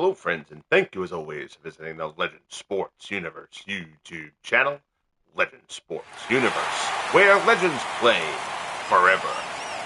Hello, friends, and thank you as always for visiting the Legend Sports Universe YouTube channel, Legend Sports Universe, where legends play forever.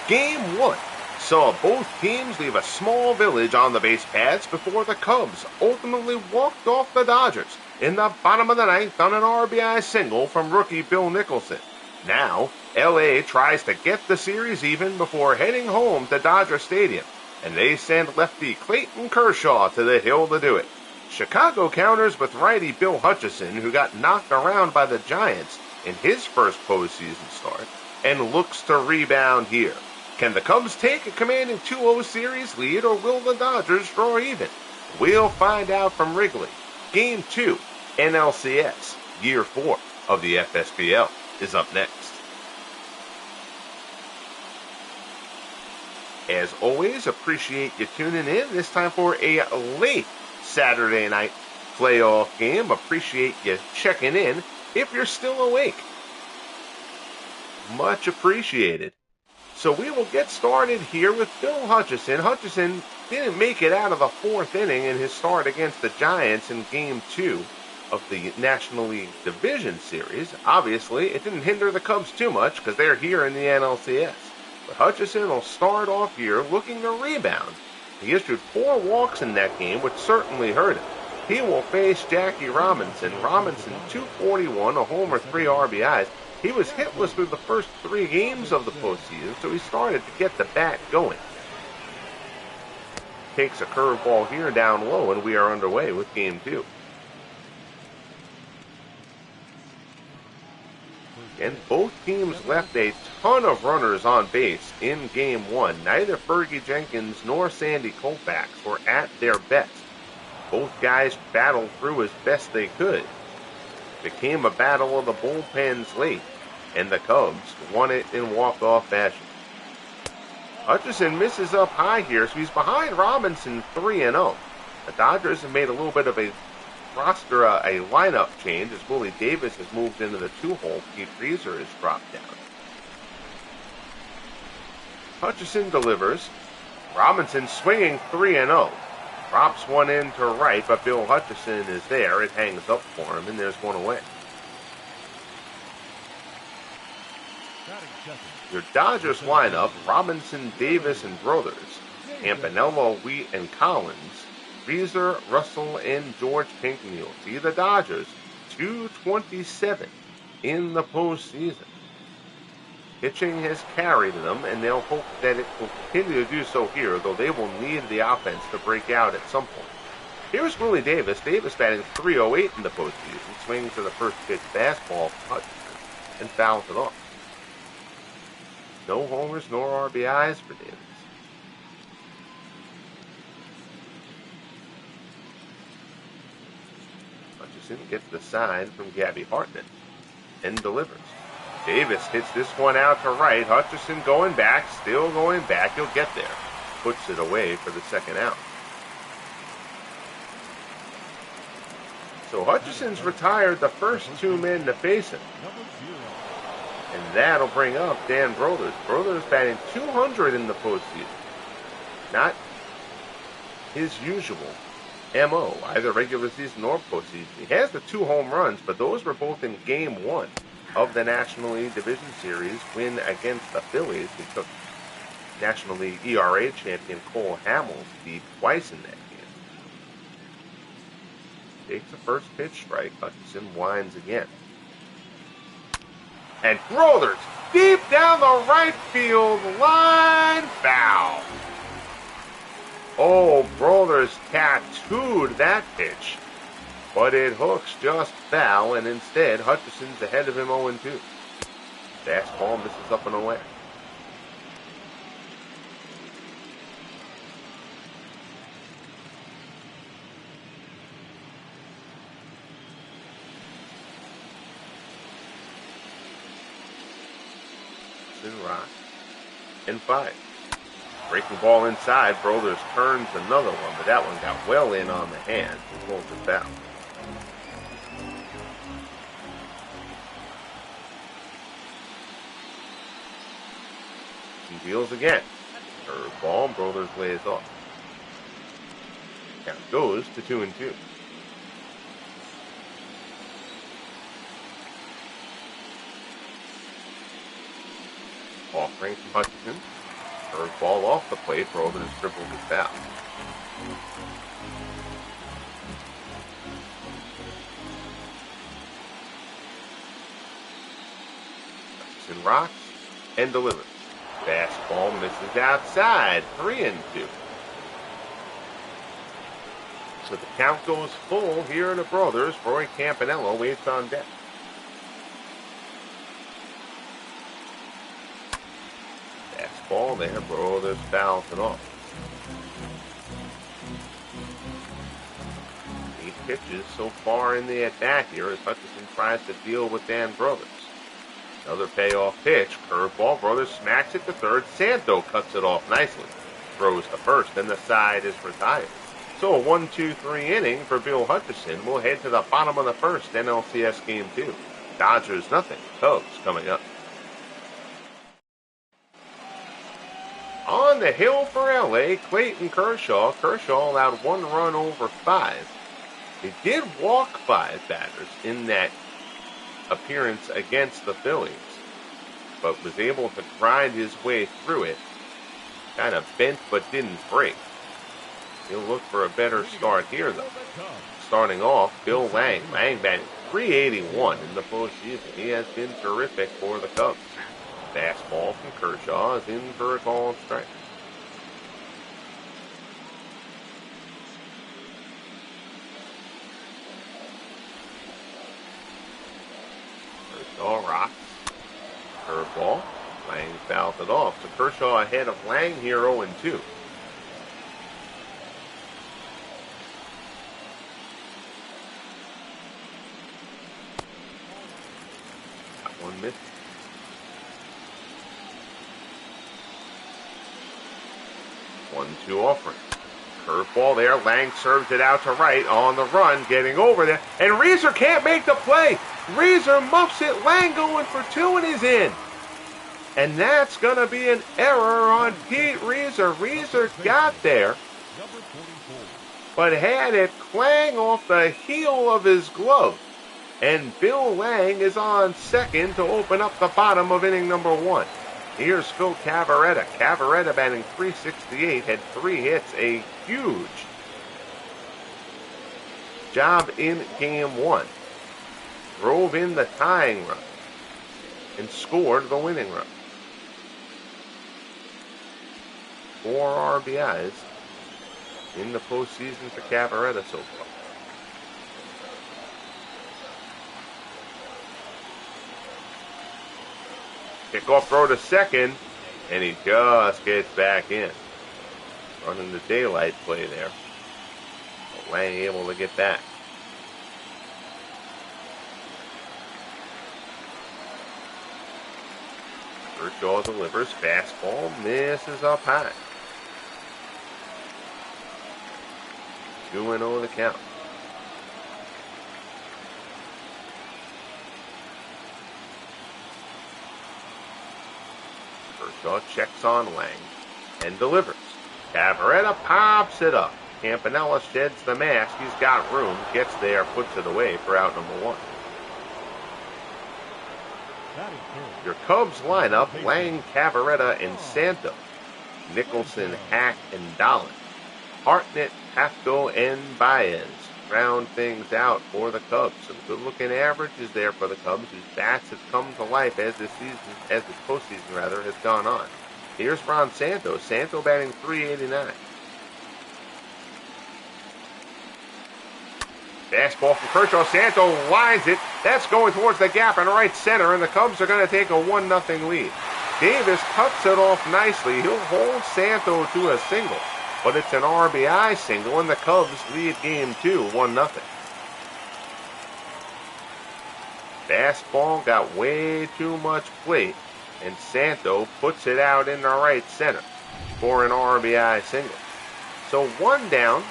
Game 1 saw both teams leave a small village on the base paths before the Cubs ultimately walked off the Dodgers in the bottom of the ninth on an RBI single from rookie Bill NIcholson. Now, LA tries to get the series even before heading home to Dodger Stadium, and they send lefty Clayton Kershaw to the hill to do it. Chicago counters with righty Bill Hutchison, who got knocked around by the Giants in his first postseason start, and looks to rebound here. Can the Cubs take a commanding 2-0 series lead, or will the Dodgers draw even? We'll find out from Wrigley. Game 2, NLCS, Year 4 of the FSBL, is up next. As always, appreciate you tuning in. This time for a late Saturday night playoff game. Appreciate you checking in if you're still awake. Much appreciated. So we will get started here with Bill Hutchison. Hutchison didn't make it out of the fourth inning in his start against the Giants in Game 2 of the National League Division Series. Obviously, it didn't hinder the Cubs too much because they're here in the NLCS. But Hutchison will start off here looking to rebound. He issued 4 walks in that game, which certainly hurt him. He will face Jackie Robinson. Robinson, 241, a homer, 3 RBIs. He was hitless through the first 3 games of the postseason, so he started to get the bat going. Takes a curveball here down low, and we are underway with Game 2. And both teams left a ton of runners on base in Game 1. Neither Fergie Jenkins nor Sandy Koufax were at their best. Both guys battled through as best they could. Became a battle of the bullpens late, and the Cubs won it in walk-off fashion. Hutchison misses up high here, so he's behind Robinson 3-0. The Dodgers have made a little bit of a lineup change as Willie Davis has moved into the 2-hole. Pete Freezer has dropped down. Hutchison delivers. Robinson swinging 3-0. Drops one in to right, but Bill Hutchison is there. It hangs up for him, and there's one away. Your Dodgers lineup: Robinson, Davis, and Brothers. Campanella, Wheat, and Collins. Freezer, Russell, and George Pinkney. See the Dodgers, 227 in the postseason. Pitching has carried them, and they'll hope that it will continue to do so here, though they will need the offense to break out at some point. Here's Willie Davis. Davis batting .308 in the postseason, swings to the first pitch fastball for Hutchison, and fouls it off. No homers, nor RBIs for Davis. Hutchison gets the sign from Gabby Hartnett and delivers. Davis hits this one out to right. Hutchison going back, still going back. He'll get there. Puts it away for the second out. So Hutchison's retired the first 2 men to face him. And that'll bring up Dan Brothers. Brothers batting .200 in the postseason. Not his usual MO, either regular season or postseason. He has the 2 home runs, but those were both in Game 1 of the National League Division Series win against the Phillies. He took National League ERA champion Cole Hamels lead twice in that game. Takes a first pitch strike. Hutchison winds again. And Brothers deep down the right field line, foul. Oh, Brothers tattooed that pitch, but it hooks just foul, and instead Hutchison's ahead of him 0-2. Fastball misses up and away. Rock and 5. Breaking ball inside. Brothers turns another one, but that one got well in on the hand and pulls it down. He deals again. Curve ball. Brothers lays off. Count goes to 2-2. Offering from Hutchison. Curveball off the plate. Roman has tripled his foul. Hutchison rocks and delivers. Fastball misses outside. 3-2. So the count goes full here in the Brothers. Roy Campanello waits on deck. Fastball there. Brothers fouls it off. 8 pitches so far in the at-bat here as Hutchison tries to deal with Dan Brothers. Another payoff pitch. Curveball. Brothers smacks it to third. Santo cuts it off nicely. Throws to first, and the side is retired. So a 1-2-3 inning for Bill Hutchison. We'll head to the bottom of the first, NLCS Game 2. Dodgers nothing. Cubs coming up. On the hill for LA, Clayton Kershaw. Kershaw allowed 1 run over 5. He did walk 5 batters in that appearance against the Phillies, but was able to grind his way through it. Kind of bent but didn't break. He'll look for a better start here, though. Starting off, Bill Lang. Lang batting .381 in the postseason. He has been terrific for the Cubs. Fastball from Kershaw is in for a call and strike. Kershaw rocks. Curveball. Lang fouls it off. So Kershaw ahead of Lang here 0-2. One miss. 1-2 offering. Curveball there. Lang serves it out to right on the run, getting over there. And Reeser can't make the play. Reeser muffs it. Lang going for 2 and he's in. And that's going to be an error on Pete Reeser. Reeser got there, but had it clang off the heel of his glove. And Bill Lang is on second to open up the bottom of inning number 1. Here's Phil Cavaretta. Cavaretta batting .368, had 3 hits, a huge job in game 1. Drove in the tying run and scored the winning run. 4 RBIs in the postseason for Cavaretta so far. Kickoff throw to second, and he just gets back in. Running the daylight play there. But Lang able to get back. Kershaw delivers. Fastball misses up high. 2-0 the count. Kershaw checks on Lang and delivers. Cavaretta pops it up. Campanella sheds the mask. He's got room. Gets there, puts it away for out number 1. Your Cubs lineup: Lang, Cavaretta, and Santo. Nicholson, Hack, and Dolan. Hartnett, Hafko, and Baez round things out for the Cubs. Some good-looking averages there for the Cubs, whose bats have come to life as this postseason has gone on. Here's Ron Santo. Santo batting .389. Fastball from Kershaw. Santo lines it. That's going towards the gap in right center, and the Cubs are going to take a 1-0 lead. Davis cuts it off nicely. He'll hold Santo to a single, but it's an RBI single, and the Cubs lead game 2, 1-0. Fastball got way too much plate, and Santo puts it out in the right center for an RBI single. So 1 down,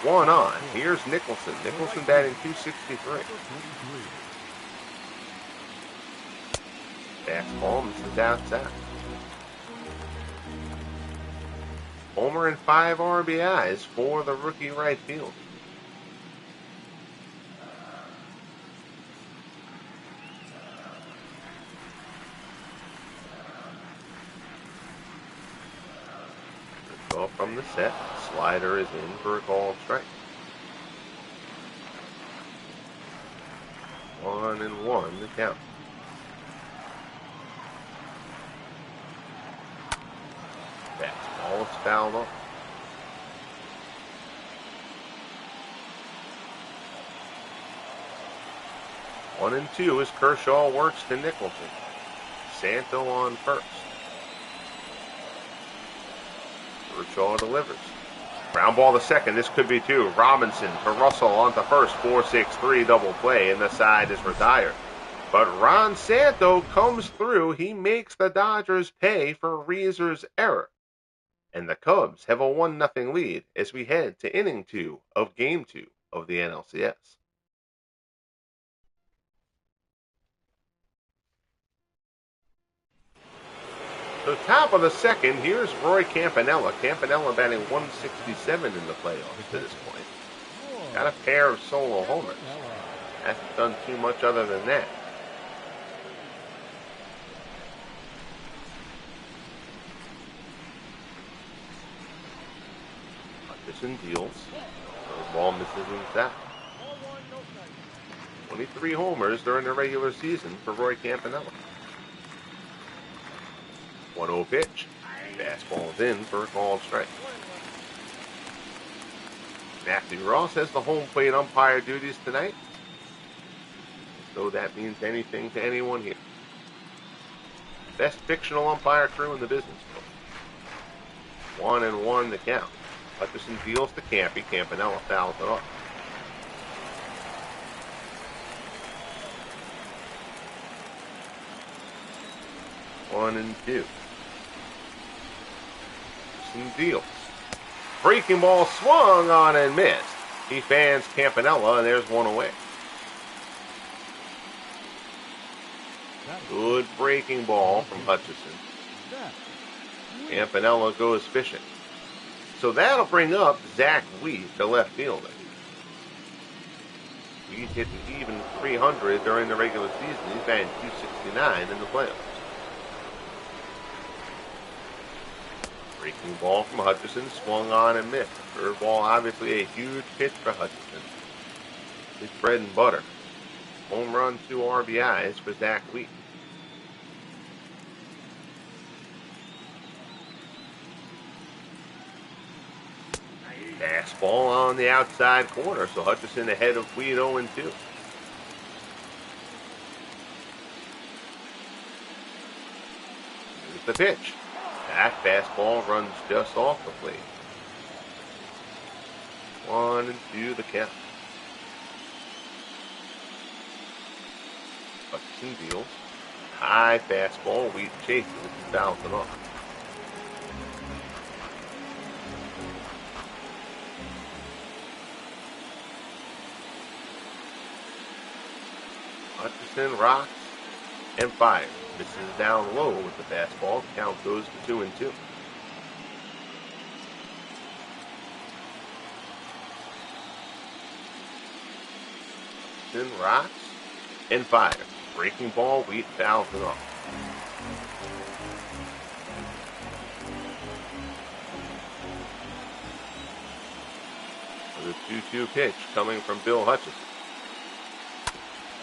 1 on. Here's Nicholson. Nicholson batting .263. Fastball misses outside. Homer and 5 RBIs for the rookie right field. Kershaw from the set. Slider is in for a called strike. 1-1 the count. Fastball is fouled off. 1-2 as Kershaw works to Nicholson. Santo on first. Kershaw delivers. Ground ball to second. This could be two. Robinson to Russell on to first. 4-6-3 double play, and the side is retired. But Ron Santo comes through. He makes the Dodgers pay for Reeser's error. And the Cubs have a 1-0 lead as we head to inning 2 of Game 2 of the NLCS. So top of the second, here's Roy Campanella. Campanella batting 167 in the playoffs to this point. Got a pair of solo homers. Hasn't done too much other than that. Hutchison deals. The ball misses inside. 23 homers during the regular season for Roy Campanella. 1-0 pitch. Fastball is in for a called strike. Matthew Ross has the home plate umpire duties tonight. As though that means anything to anyone here. Best fictional umpire crew in the business. 1-1 the count. Hutchison deals to Campy. Campanella fouls it off. One and two. Deals. Breaking ball swung on and missed. He fans Campanella, and there's one away. Good breaking ball from Hutchison. Campanella goes fishing. So that'll bring up Zach Wheat, the left fielder. Wheat hit an even 300 during the regular season. He's batting 269 in the playoffs. Breaking ball from Hutchison, swung on and missed. Curveball, obviously a huge pitch for Hutchison. His bread and butter. Home run, 2 RBIs for Zach Wheat. Fastball on the outside corner, so Hutchison ahead of Wheat 0-2. Here's the pitch. That fastball runs just off the plate. 1-2 the count. Hutchison deals. High fastball. Wheat chases and fouls it off. Hutchison rocks and fires. Misses down low with the fastball. Count goes to 2-2. Hutchison rocks and fires. Breaking ball, Wheat fouls it off. The 2-2 pitch coming from Bill Hutchison.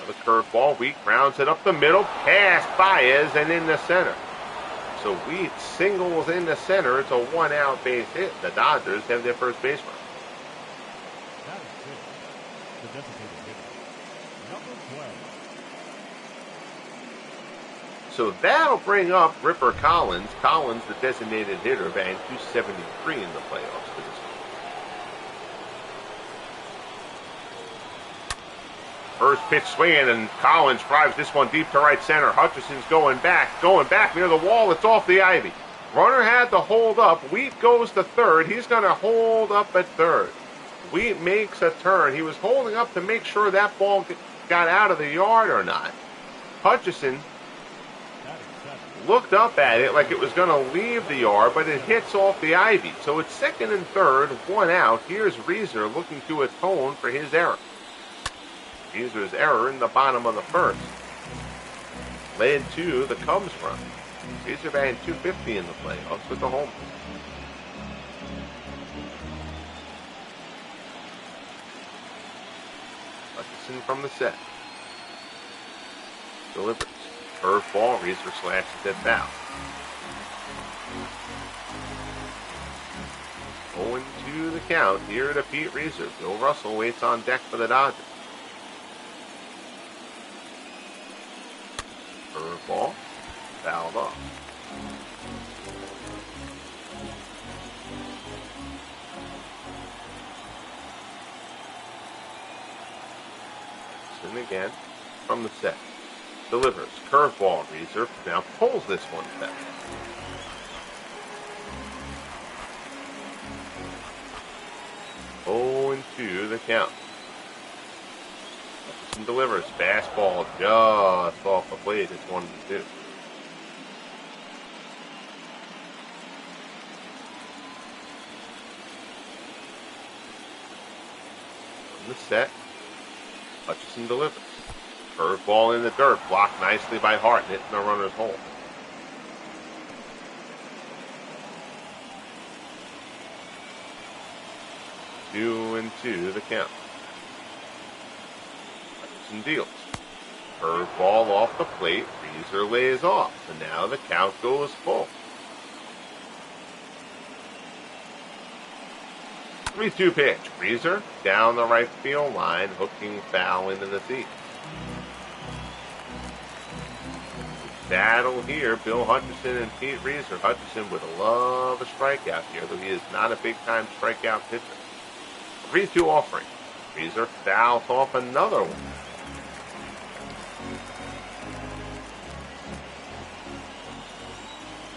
The curveball, Wheat grounds it up the middle, past Baez and in the center. So Wheat singles in the center. It's a 1-out base hit. The Dodgers have their first base run. So that'll bring up Ripper Collins. Collins, the designated hitter, batting 273 in the playoffs for this one. First pitch swinging, and Collins drives this one deep to right center. Hutchison's going back near the wall. It's off the ivy. Runner had to hold up. Wheat goes to third. He's going to hold up at third. Wheat makes a turn. He was holding up to make sure that ball got out of the yard or not. Hutchison looked up at it like it was going to leave the yard, but it hits off the ivy. So it's second and third, one out. Here's Reeser looking to atone for his error. Reeser's error in the bottom of the first led to the Cubs run. Reeser batting .250 in the playoffs with the home. Hutchison from the set. Delivers. Curveball, Reeser slashes it foul. 0-2 the count here to Pete Reeser. Bill Russell waits on deck for the Dodgers. Curveball, fouled off. And again from the set. Delivers. Curveball. Reeser now pulls this one back. Oh, and 2 the count. Hutchison delivers. Fastball just off the plate. It's 1-2. From the set. Hutchison delivers. Curveball in the dirt, blocked nicely by Hart, hitting the runner's hole. Two and 2 the count. Hutchison deals. Curveball off the plate, Reeser lays off, and now the count goes full. 3-2 pitch. Reeser down the right field line, hooking foul into the seat. Battle here, Bill Hutchison and Pete Reeser. Hutchison would love a strikeout here, though he is not a big-time strikeout pitcher. 3-2 offering. Reeser fouls off another one.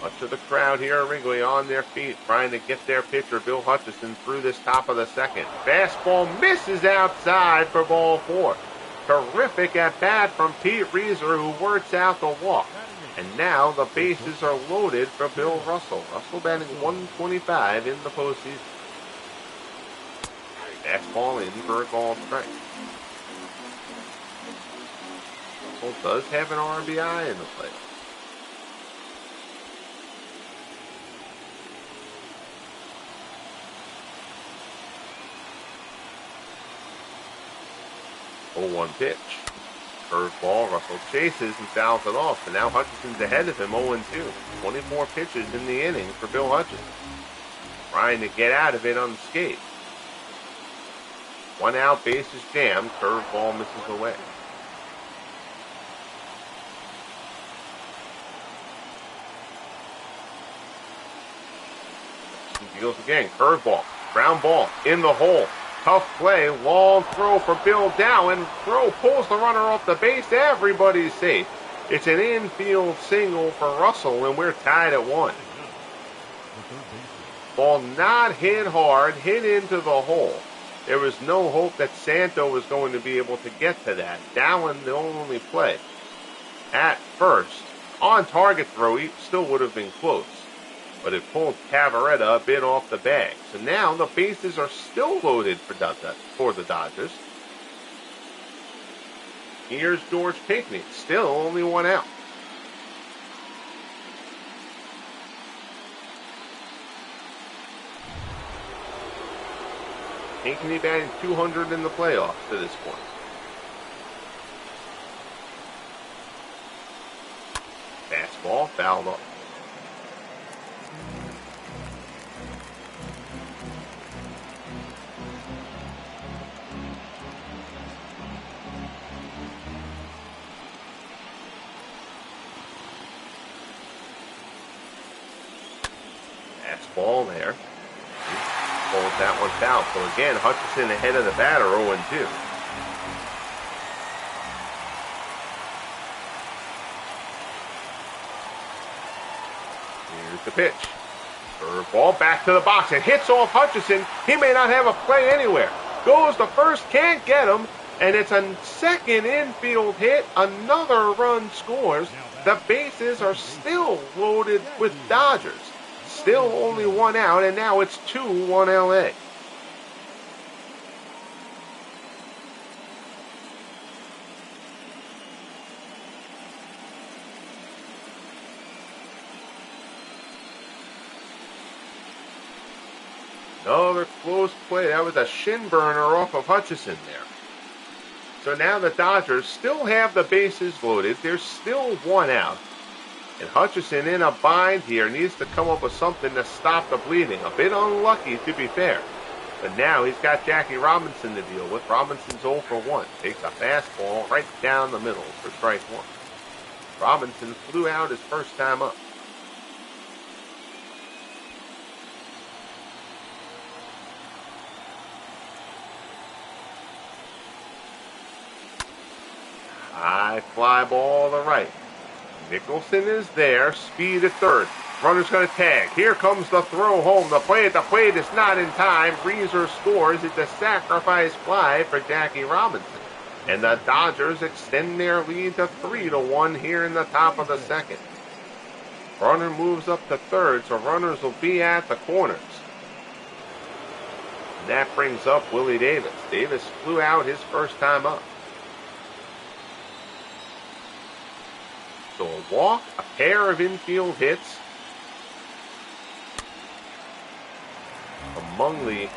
Much of the crowd here at Wrigley on their feet, trying to get their pitcher, Bill Hutchison, through this top of the second. Fastball misses outside for ball 4. Terrific at bat from Pete Reeser, who works out the walk. And now the bases are loaded for Bill Russell. Russell batting .125 in the postseason. Fastball in for a ball strike. Russell does have an RBI in the playoffs. Oh, 1 pitch. Curveball, Russell chases and fouls it off, and now Hutchison's ahead of him 0-2. 24 pitches in the inning for Bill Hutchison. Trying to get out of it unscathed. 1 out, bases jammed, curveball misses away. Hutchison deals again, curveball, ground ball, in the hole. Tough play, long throw for Bill Dowling. Throw pulls the runner off the base. Everybody's safe. It's an infield single for Russell, and we're tied at 1. Ball not hit hard, hit into the hole. There was no hope that Santo was going to be able to get to that. Dowling the only play. At first, on target throw, he still would have been close. But it pulled Cavaretta a bit off the bag. So now the bases are still loaded for the Dodgers. Here's George Pinckney. Still only 1 out. Pinckney batting .200 in the playoffs to this point. Fastball fouled off. Ball there. Pulls that one foul. So again, Hutchison ahead of the batter, 0-2. Here's the pitch. Curveball back to the box. It hits off Hutchison. He may not have a play anywhere. Goes to first, can't get him. And it's a second infield hit. Another run scores. The bases are still loaded with Dodgers. Still only one out, and now it's 2-1 LA. Another close play. That was a shin burner off of Hutchison there. So now the Dodgers still have the bases loaded. There's still one out. And Hutchison in a bind here needs to come up with something to stop the bleeding. A bit unlucky, to be fair. But now he's got Jackie Robinson to deal with. Robinson's 0 for 1. Takes a fastball right down the middle for strike one. Robinson flew out his first time up. High fly ball to right. Nicholson is there. Speed at third. Runner's going to tag. Here comes the throw home. The play at the plate is not in time. Reeser scores. It's a sacrifice fly for Jackie Robinson. And the Dodgers extend their lead to 3-1 here in the top of the second. Runner moves up to third, so runners will be at the corners. And that brings up Willie Davis. Davis flew out his first time up. So a walk, a pair of infield hits. Among the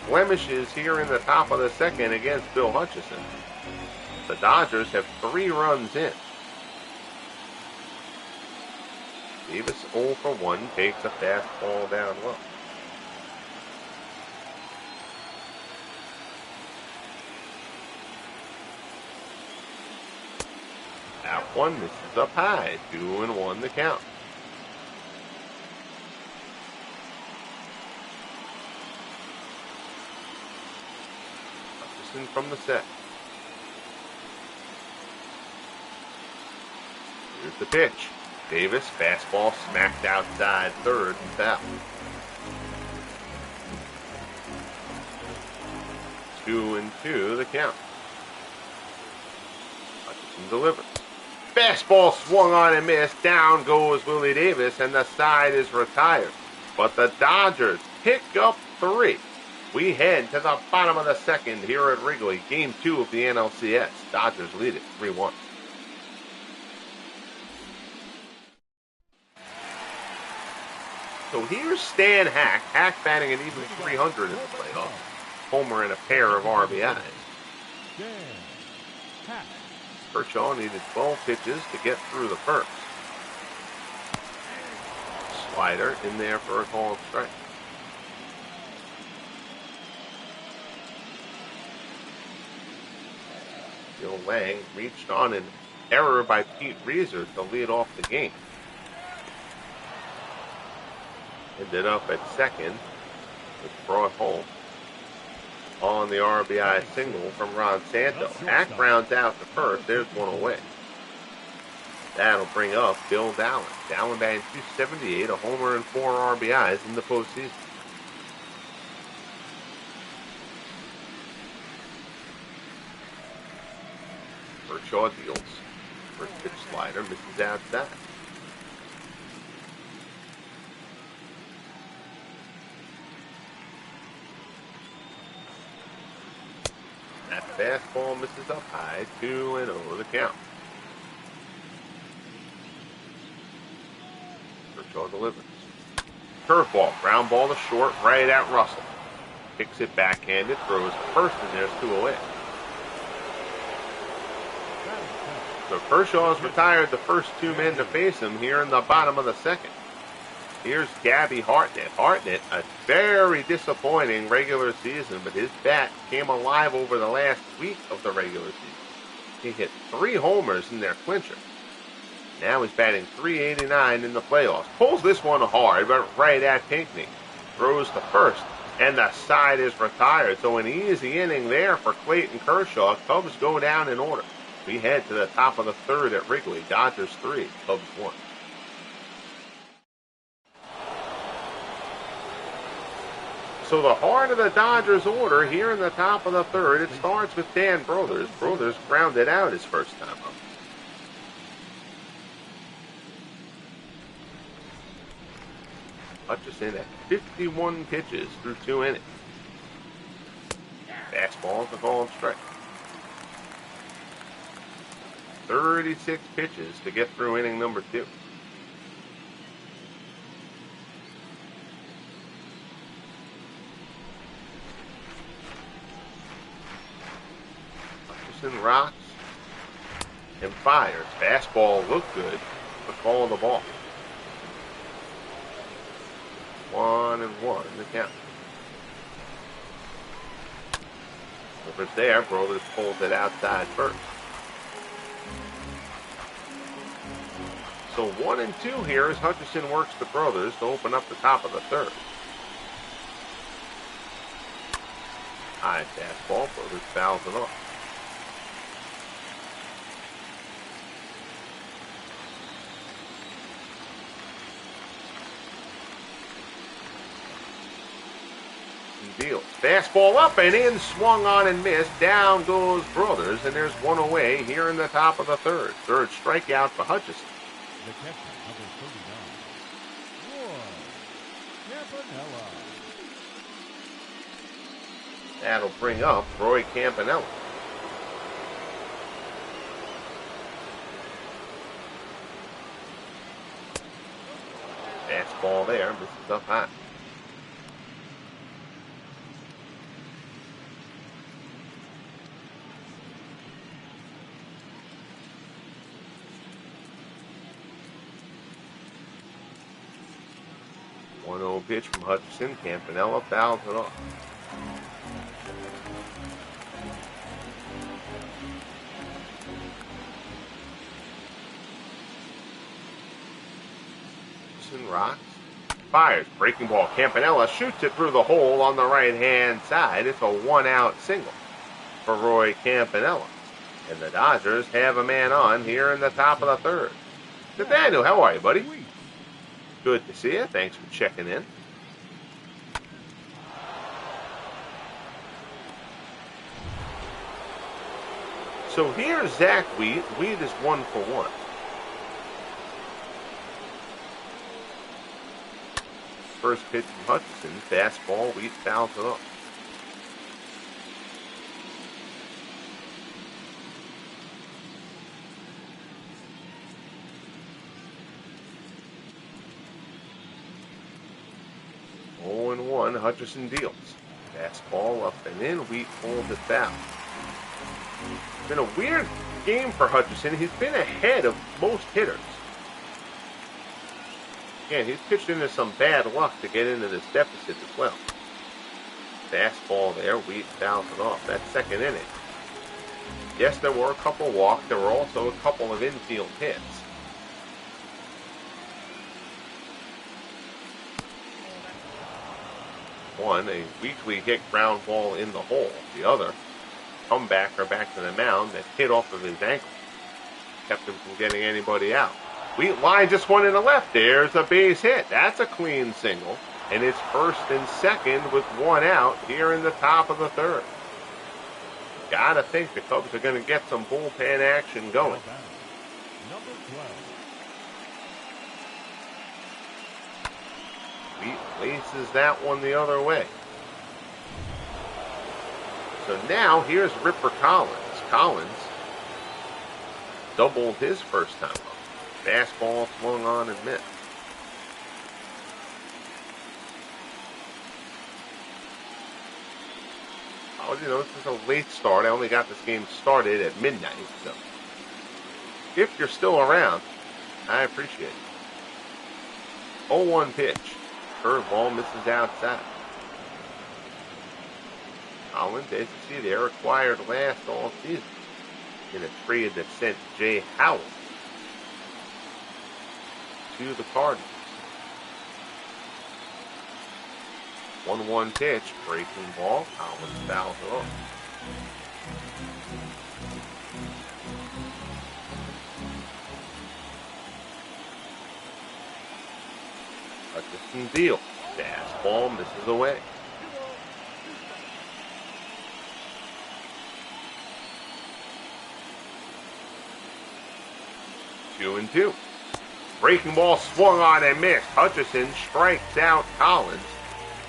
blemishes here in the top of the second against Bill Hutchison, the Dodgers have 3 runs in. Davis 0 for 1 takes a fastball down low. That one misses up high. 2-1 the count. Hutchison from the set. Here's the pitch. Davis, fastball smacked outside third and foul. 2-2 the count. Hutchison delivers. Fastball swung on and missed. Down goes Willie Davis, and the side is retired. But the Dodgers pick up 3. We head to the bottom of the second here at Wrigley. Game 2 of the NLCS. Dodgers lead it 3-1. So here's Stan Hack. Hack batting an even 300 in the playoffs. Homer and a pair of RBIs. Kershaw needed 12 pitches to get through the first. Slider in there for a called strike. Bill Lang reached on an error by Pete Reeser to lead off the game. Ended up at second, which brought home on the RBI single from Ron Santo. Hack rounds out the first. There's one away. That'll bring up Bill Dowling. Dowling batting .278, a homer and 4 RBIs in the postseason. Kershaw deals. First pitch slider misses outside. That fastball misses up high, 2-0 the count. Kershaw delivers. Curveball, ground ball to short, right at Russell. Kicks it backhanded, throws first, and there's 2 away. So Kershaw's retired the first 2 men to face him here in the bottom of the second. Here's Gabby Hartnett. Hartnett, a very disappointing regular season, but his bat came alive over the last week of the regular season. He hit 3 homers in their clincher. Now he's batting .389 in the playoffs. Pulls this one hard, but right at Pinckney. Throws to first, and the side is retired. So an easy inning there for Clayton Kershaw. Cubs go down in order. We head to the top of the third at Wrigley. Dodgers 3, Cubs 1. So the heart of the Dodgers order here in the top of the third, it starts with Dan Brothers. Brothers grounded out his first time up. Hutchison at 51 pitches through 2 innings. Fastball to call him strike. 36 pitches to get through inning number 2. Hutchison rocks and fires. Fastball looked good, but call the ball. 1-1 in the count. Over there, Brothers pulls it outside first. So 1-2 here as Hutchison works the Brothers to open up the top of the 3rd. High fastball, Brothers fouls it off. Deals. Fastball up and in, swung on and missed. Down goes Brothers, and there's one away here in the top of the 3rd. 3rd strikeout for Hutchison. The catcher, number 39, Roy Campanella. That'll bring up Roy Campanella. Fastball there, misses up high. Pitch from Hutchison. Campanella fouls it off. Hutchison rocks. Fires. Breaking ball. Campanella shoots it through the hole on the right-hand side. It's a 1-out single for Roy Campanella. And the Dodgers have a man on here in the top of the 3rd. Nathaniel, how are you, buddy? Good to see you. Thanks for checking in. So here's Zach Wheat. Wheat is 1 for 1. First pitch from Hutchison. Fastball. Wheat fouls it off. Hutchison deals. Fastball up and in. Wheat pulls it down. It's been a weird game for Hutchison. He's been ahead of most hitters. Again, he's pitched into some bad luck to get into this deficit as well. Fastball there. Wheat fouls it off. That's 2nd inning. Yes, there were a couple walks. There were also a couple of infield hits. One, a weakly hit ground ball in the hole. The other, comebacker back to the mound that hit off of his ankle. Kept him from getting anybody out. Wheat line just one in the left. There's a base hit. That's a clean single. And it's 1st and 2nd with 1 out here in the top of the 3rd. Gotta think the Cubs are going to get some bullpen action going. Number 12. Wheat places that one the other way. So now here's Ripper Collins. Collins doubled his first time up. Fastball swung on and missed. Oh, you know, this is a late start. I only got this game started at midnight, so if you're still around, I appreciate it. 0-1 pitch. Curveball misses outside. Collins, as you see there, acquired last all season in a trade that sent Jay Howell to the Cardinals. 1-1 pitch, breaking ball. Collins fouls it off. Hutchison deals. Fastball misses away. Two and two. Breaking ball swung on and missed. Hutchison strikes out Collins.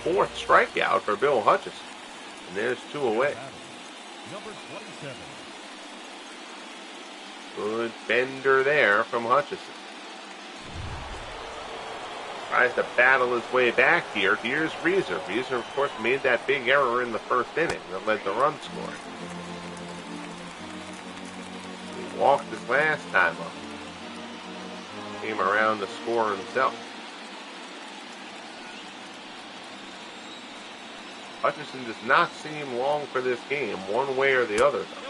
4th strikeout for Bill Hutchison. And there's 2 away. Number 27. Good bender there from Hutchison. Tries to battle his way back here. Here's Reeser. Reeser, of course, made that big error in the first inning that led to run scoring. He walked his last time up. Came around to score himself. Hutchison does not seem long for this game, one way or the other, though.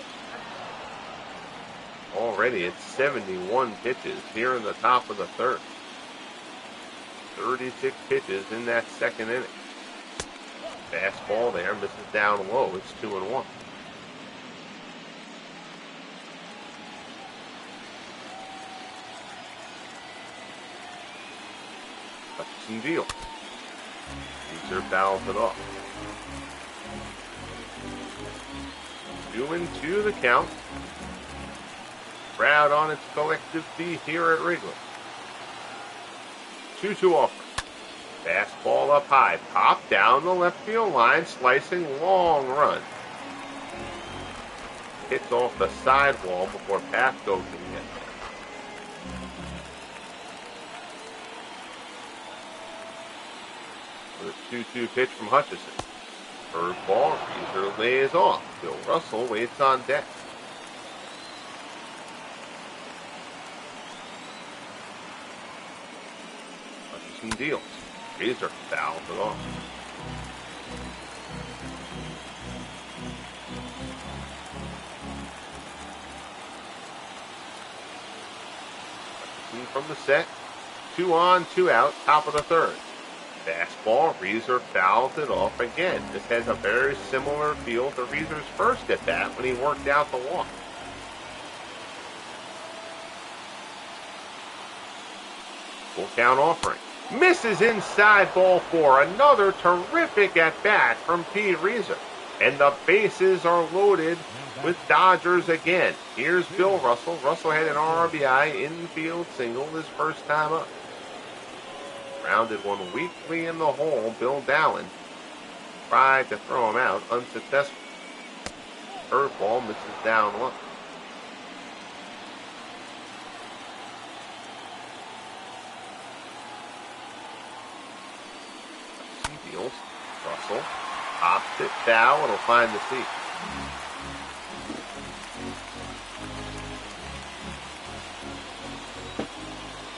Already it's 71 pitches here in the top of the 3rd. 36 pitches in that 2nd inning. Fastball there, misses down low. It's 2-1. Hutchison deals. Reeser fouls it off. 2-2 the count. Crowd on its collective feet here at Wrigley. 2-2 offer. Fastball up high. Pop down the left field line. Slicing long run. Hits off the sidewall before Pasco can hit. The 2-2 pitch from Hutchison. Curveball. Reeser lays off. Bill Russell waits on deck. Hutchison deals. Reeser fouls it off. Hutchison from the set. 2 on, 2 out, top of the 3rd. Fastball, Reeser fouls it off again. This has a very similar feel to Reeser's first at bat when he worked out the walk. Full count offering. Misses inside ball 4. Another terrific at bat from Pete Reeser. And the bases are loaded with Dodgers again. Here's Bill Russell. Russell had an RBI infield single his first time up. Grounded one weakly in the hole. Bill Dallin tried to throw him out, unsuccessful. Curveball misses down low. Deals. Russell pops it foul. It'll find the seat.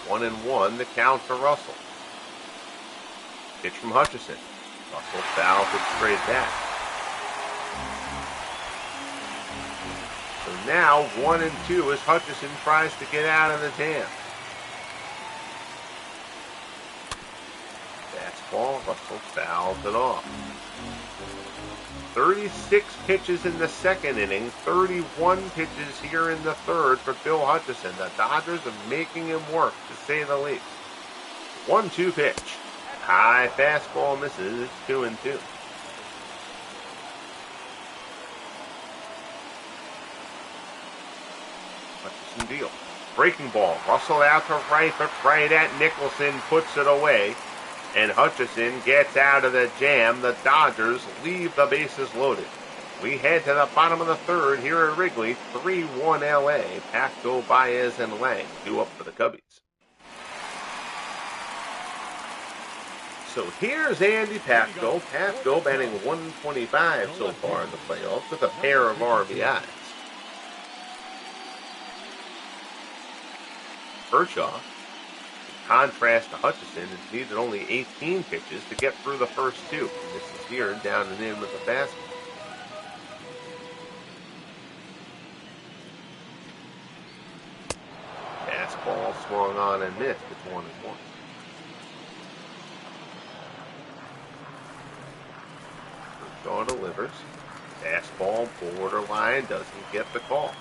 One and one. The count to Russell. Pitch from Hutchison. Russell fouls it straight back. So now 1-2 as Hutchison tries to get out of the jam. Fastball, Russell fouls it off. 36 pitches in the 2nd inning, 31 pitches here in the 3rd for Bill Hutchison. The Dodgers are making him work, to say the least. 1-2 pitch. High fastball misses. It's 2-2. Hutchison deals. Breaking ball. Russell out to right, but right at Nicholson puts it away. And Hutchison gets out of the jam. The Dodgers leave the bases loaded. We head to the bottom of the 3rd here at Wrigley. 3-1 LA. Pasco, Baez, and Lang 2 up for the Cubbies. So here's Andy Pasco. Pasco batting 125 so far in the playoffs with a pair of RBIs. Kershaw, in contrast to Hutchison, has needed only 18 pitches to get through the first 2. This is here down and in with the fastball. Fastball swung on and missed. It's 1-1. Kershaw delivers. Fastball borderline, doesn't get the call.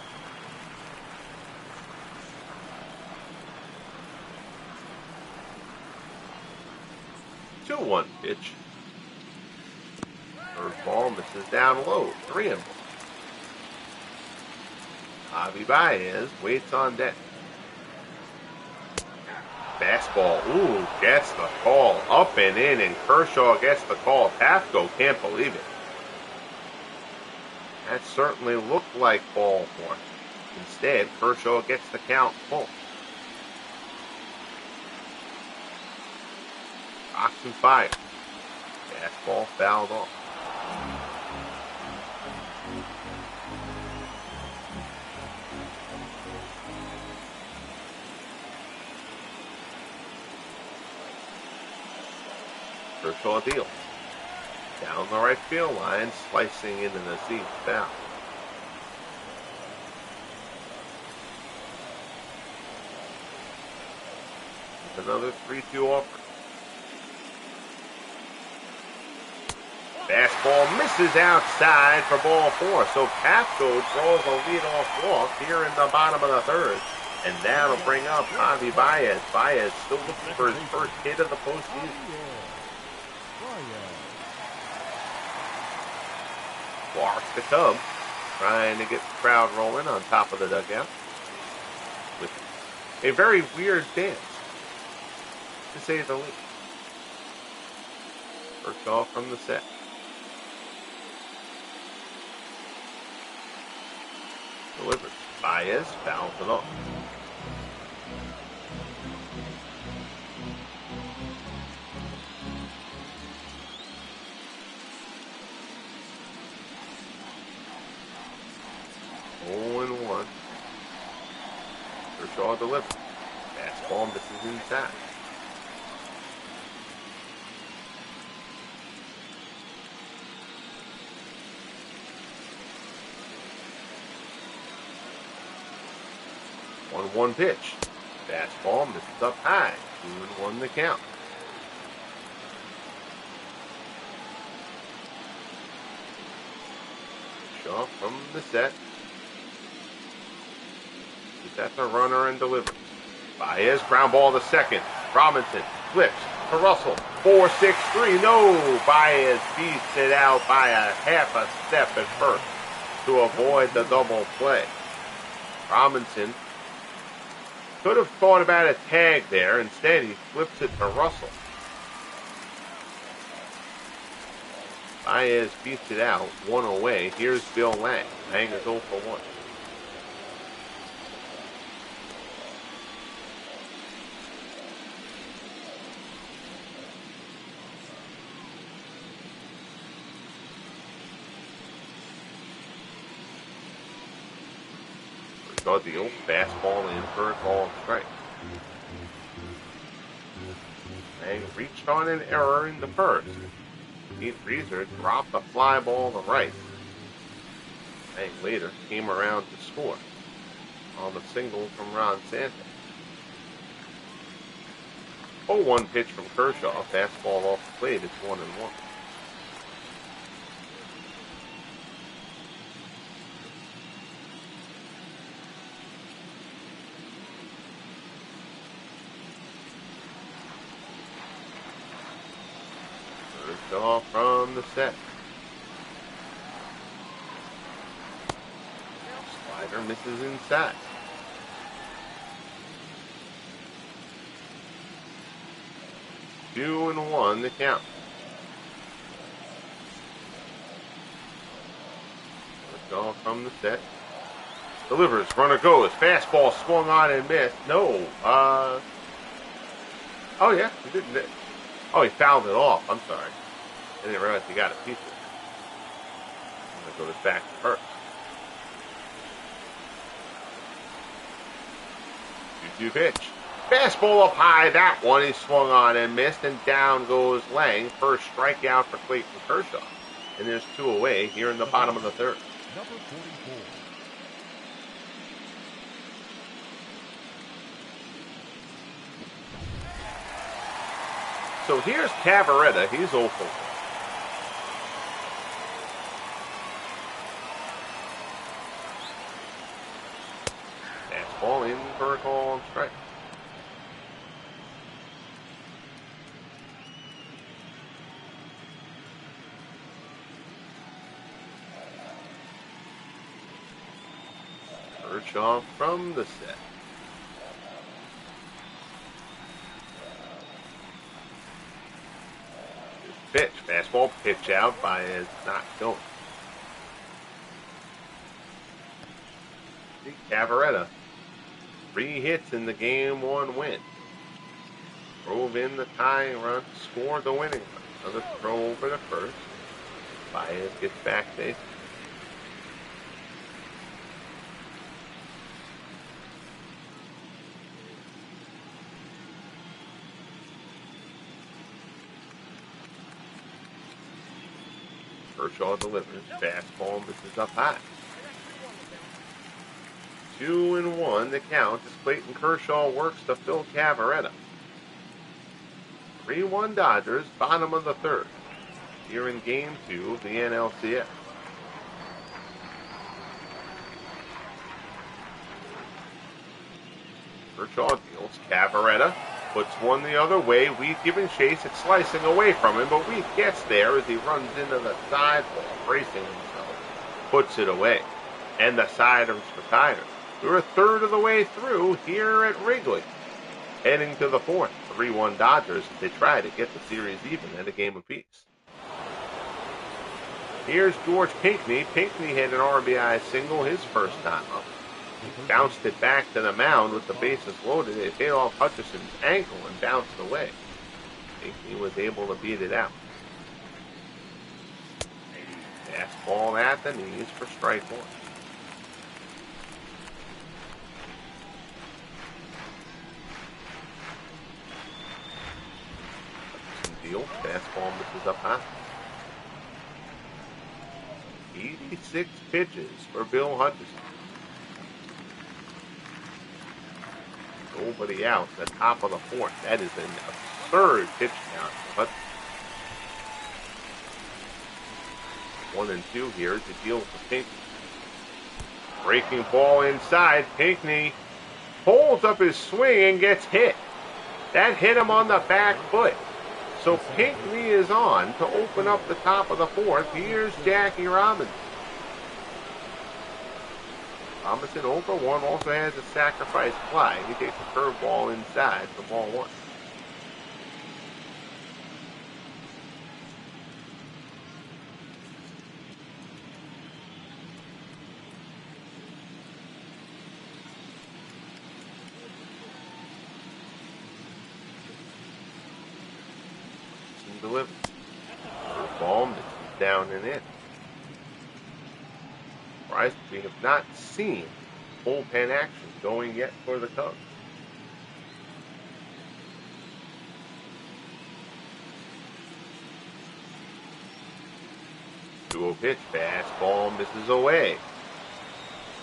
One pitch. Curveball misses down low. 3-1. Javi Baez waits on deck. Fastball, ooh, gets the call. Up and in, and Kershaw gets the call. Tafko can't believe it. That certainly looked like ball one. Instead, Kershaw gets the count full. Rocks and fire. Fastball fouled off. Kershaw deals. Down the right field line, slicing into the seat, foul. Another 3-2 offer. Fastball misses outside for ball four. So Tafko draws a leadoff walk here in the bottom of the third. And that'll bring up Javi Baez. Baez still looking for his first hit of the postseason. Walks the Cubs, trying to get the crowd rolling on top of the dugout with a very weird dance, to say the least. Kershaw from the set. Delivers. Baez fouls it off. Kershaw delivers. Fastball misses inside. One pitch. Fastball misses up high. 2-1 the count. Kershaw from the set. That's a runner and delivers. Baez ground ball to second. Robinson flips to Russell. 4-6-3. No. Baez beats it out by a half a step at first to avoid the double play. Robinson could have thought about a tag there. Instead, he flips it to Russell. Baez beats it out. One away. Here's Bill Lang. Lang is 0 for 1. Deal. Fastball in for a call strike. Lang reached on an error in the first. Pete Reeser dropped a fly ball to right. Lang later came around to score on the single from Ron Santos. 0-1 pitch from Kershaw. Fastball off the plate. It's 1-1. Kershaw from the set. Slider misses inside. Two and one the count. Kershaw from the set. Delivers. Runner goes. Fastball swung on and missed. No. Oh yeah, he didn't. Oh, he fouled it off. I'm sorry. I didn't realize he got a piece of it. I'm going to go back to first. 2-2 pitch. Fastball up high. That one he swung on and missed, and down goes Lang. First strikeout for Clayton Kershaw. And there's two away here in the bottom of the third. Number 44. So here's Cavaretta. He's 0 for 1. Fastball in for a call and strike. Kershaw from the set. pitch. Fastball pitch out by is not going. Cavaretta, 3 hits in the Game 1 win. Drove in the tying run, scored the winning run. Another throw over to first. Baez gets back base. Kershaw delivers. Fastball misses up high. 2-1 the count as Clayton Kershaw works to Phil Cavaretta. 3-1 Dodgers, bottom of the third. Here in Game 2 of the NLCS. Kershaw deals. Cavaretta puts one the other way. Weed giving chase. It's slicing away from him, but Weed gets there as he runs into the side wall, bracing himself. Puts it away. And the side is retired. We're a third of the way through here at Wrigley. Heading to the fourth. 3-1 Dodgers as they try to get the series even at a game apiece. Here's George Pinckney. Pinckney had an RBI single his first time up. He bounced it back to the mound with the bases loaded. It hit off Hutchison's ankle and bounced away. Pinckney was able to beat it out. Fastball at the knees for strike one. Deal. Fastball misses up high. 86 pitches for Bill Hutchison. Nobody out at the top of the fourth. That is an absurd pitch count. But 1-2 here is the deal for Pinckney. Breaking ball inside. Pinckney pulls up his swing and gets hit. That hit him on the back foot. So Pinckney is on to open up the top of the fourth. Here's Jackie Robinson. Robinson over one, also has a sacrifice fly. He takes a curveball inside for ball one. Delivered. Curveball misses down and in. Surprised we have not seen bullpen action going yet for the Cubs. 2-0 pitch, fastball misses away.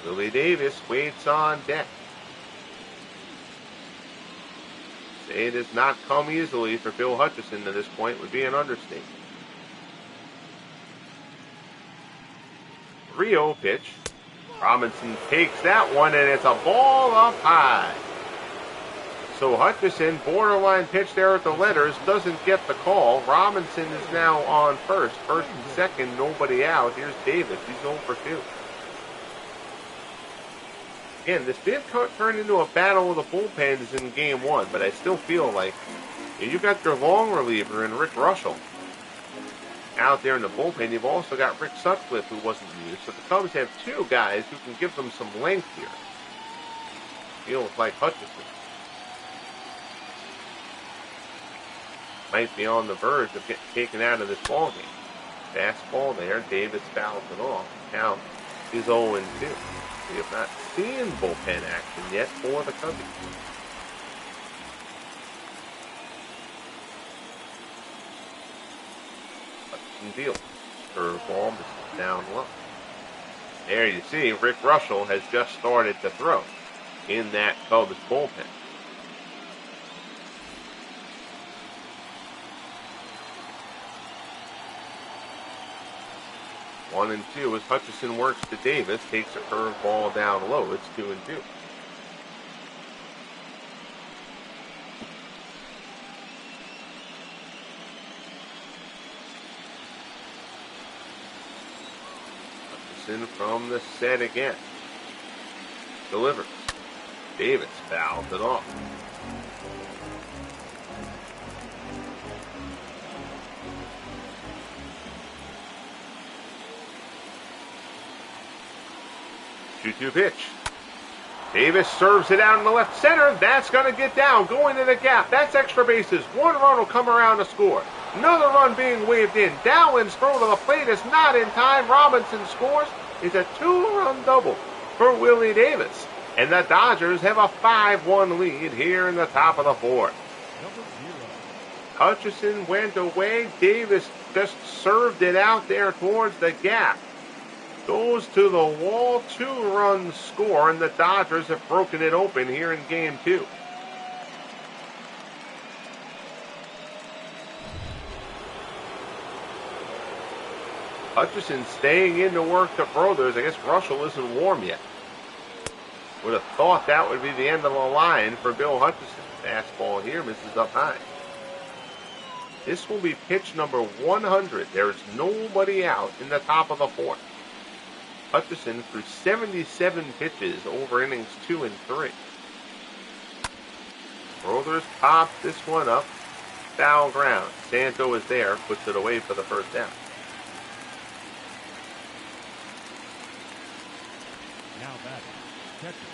Willie Davis waits on deck. Say it has not come easily for Bill Hutchison to this point would be an understatement. 3-0 pitch. Robinson takes that one, and it's a ball up high. So Hutchison, borderline pitch there at the letters, doesn't get the call. Robinson is now on first. First and second, nobody out. Here's Davis. He's 0 for 2. Again, this did turn into a battle of the bullpens in Game 1, but I still feel like you've got your long reliever in Rick Russell out there in the bullpen. You've also got Rick Sutcliffe, who wasn't used. So the Cubs have two guys who can give them some length here. Feels like Hutchison might be on the verge of getting taken out of this ballgame. Fastball there. Davis fouls it off. Count is 0-2. We have not seen bullpen action yet for the Cubs. Hutchison deals. Curveball misses down low. There you see, Rick Russell has just started to throw in that Cubs bullpen. One and two as Hutchison works to Davis, takes a curveball down low. It's 2-2. Hutchison from the set again. Delivers. Davis fouls it off. . 2-2 pitch. Davis serves it out in the left center. That's going to get down, going to the gap. That's extra bases. One run will come around to score. Another run being waved in. Dowlin's throw to the plate is not in time. Robinson scores. It's a 2-run double for Willie Davis. And the Dodgers have a 5-1 lead here in the top of the fourth. Hutchison went away. Davis just served it out there towards the gap. Goes to the wall, 2-run score, and the Dodgers have broken it open here in Game 2. Hutchison staying in to work the Brothers. I guess Russell isn't warm yet. Would have thought that would be the end of the line for Bill Hutchison. Fastball here, misses up high. This will be pitch number 100. There's nobody out in the top of the fourth. Hutchison threw 77 pitches over innings 2 and 3. Brothers pops this one up. Foul ground. Santo is there, puts it away for the first down. Now batting, catcher,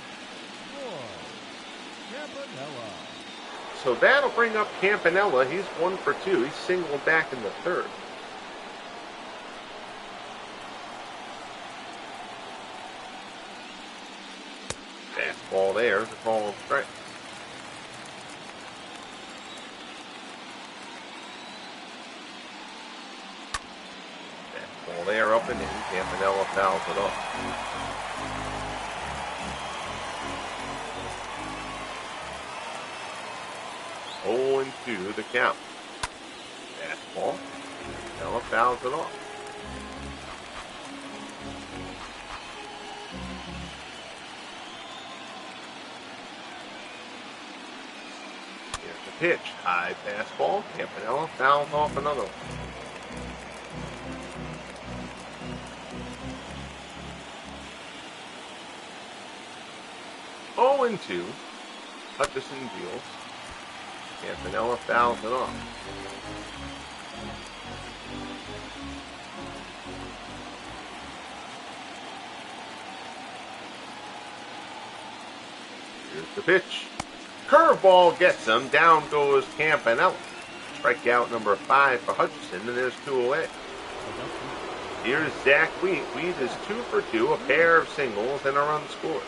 Campanella. So that'll bring up Campanella. He's 1 for 2. He's singled back in the third. Fastball there is a called strike. Fastball there up and in. Campanella fouls it off. Oh, and 2 the count. Fastball. Campanella fouls it off. Pitch, high fastball. Campanella fouls off another one. 0-2. Hutchison deals. Campanella fouls it off. Here's the pitch. Curveball gets him. Down goes Campanella. Strikeout number 5 for Hutchison, and there's 2 away. Here's Zach Wheat. Wheat is 2 for 2, a pair of singles, and a run scored.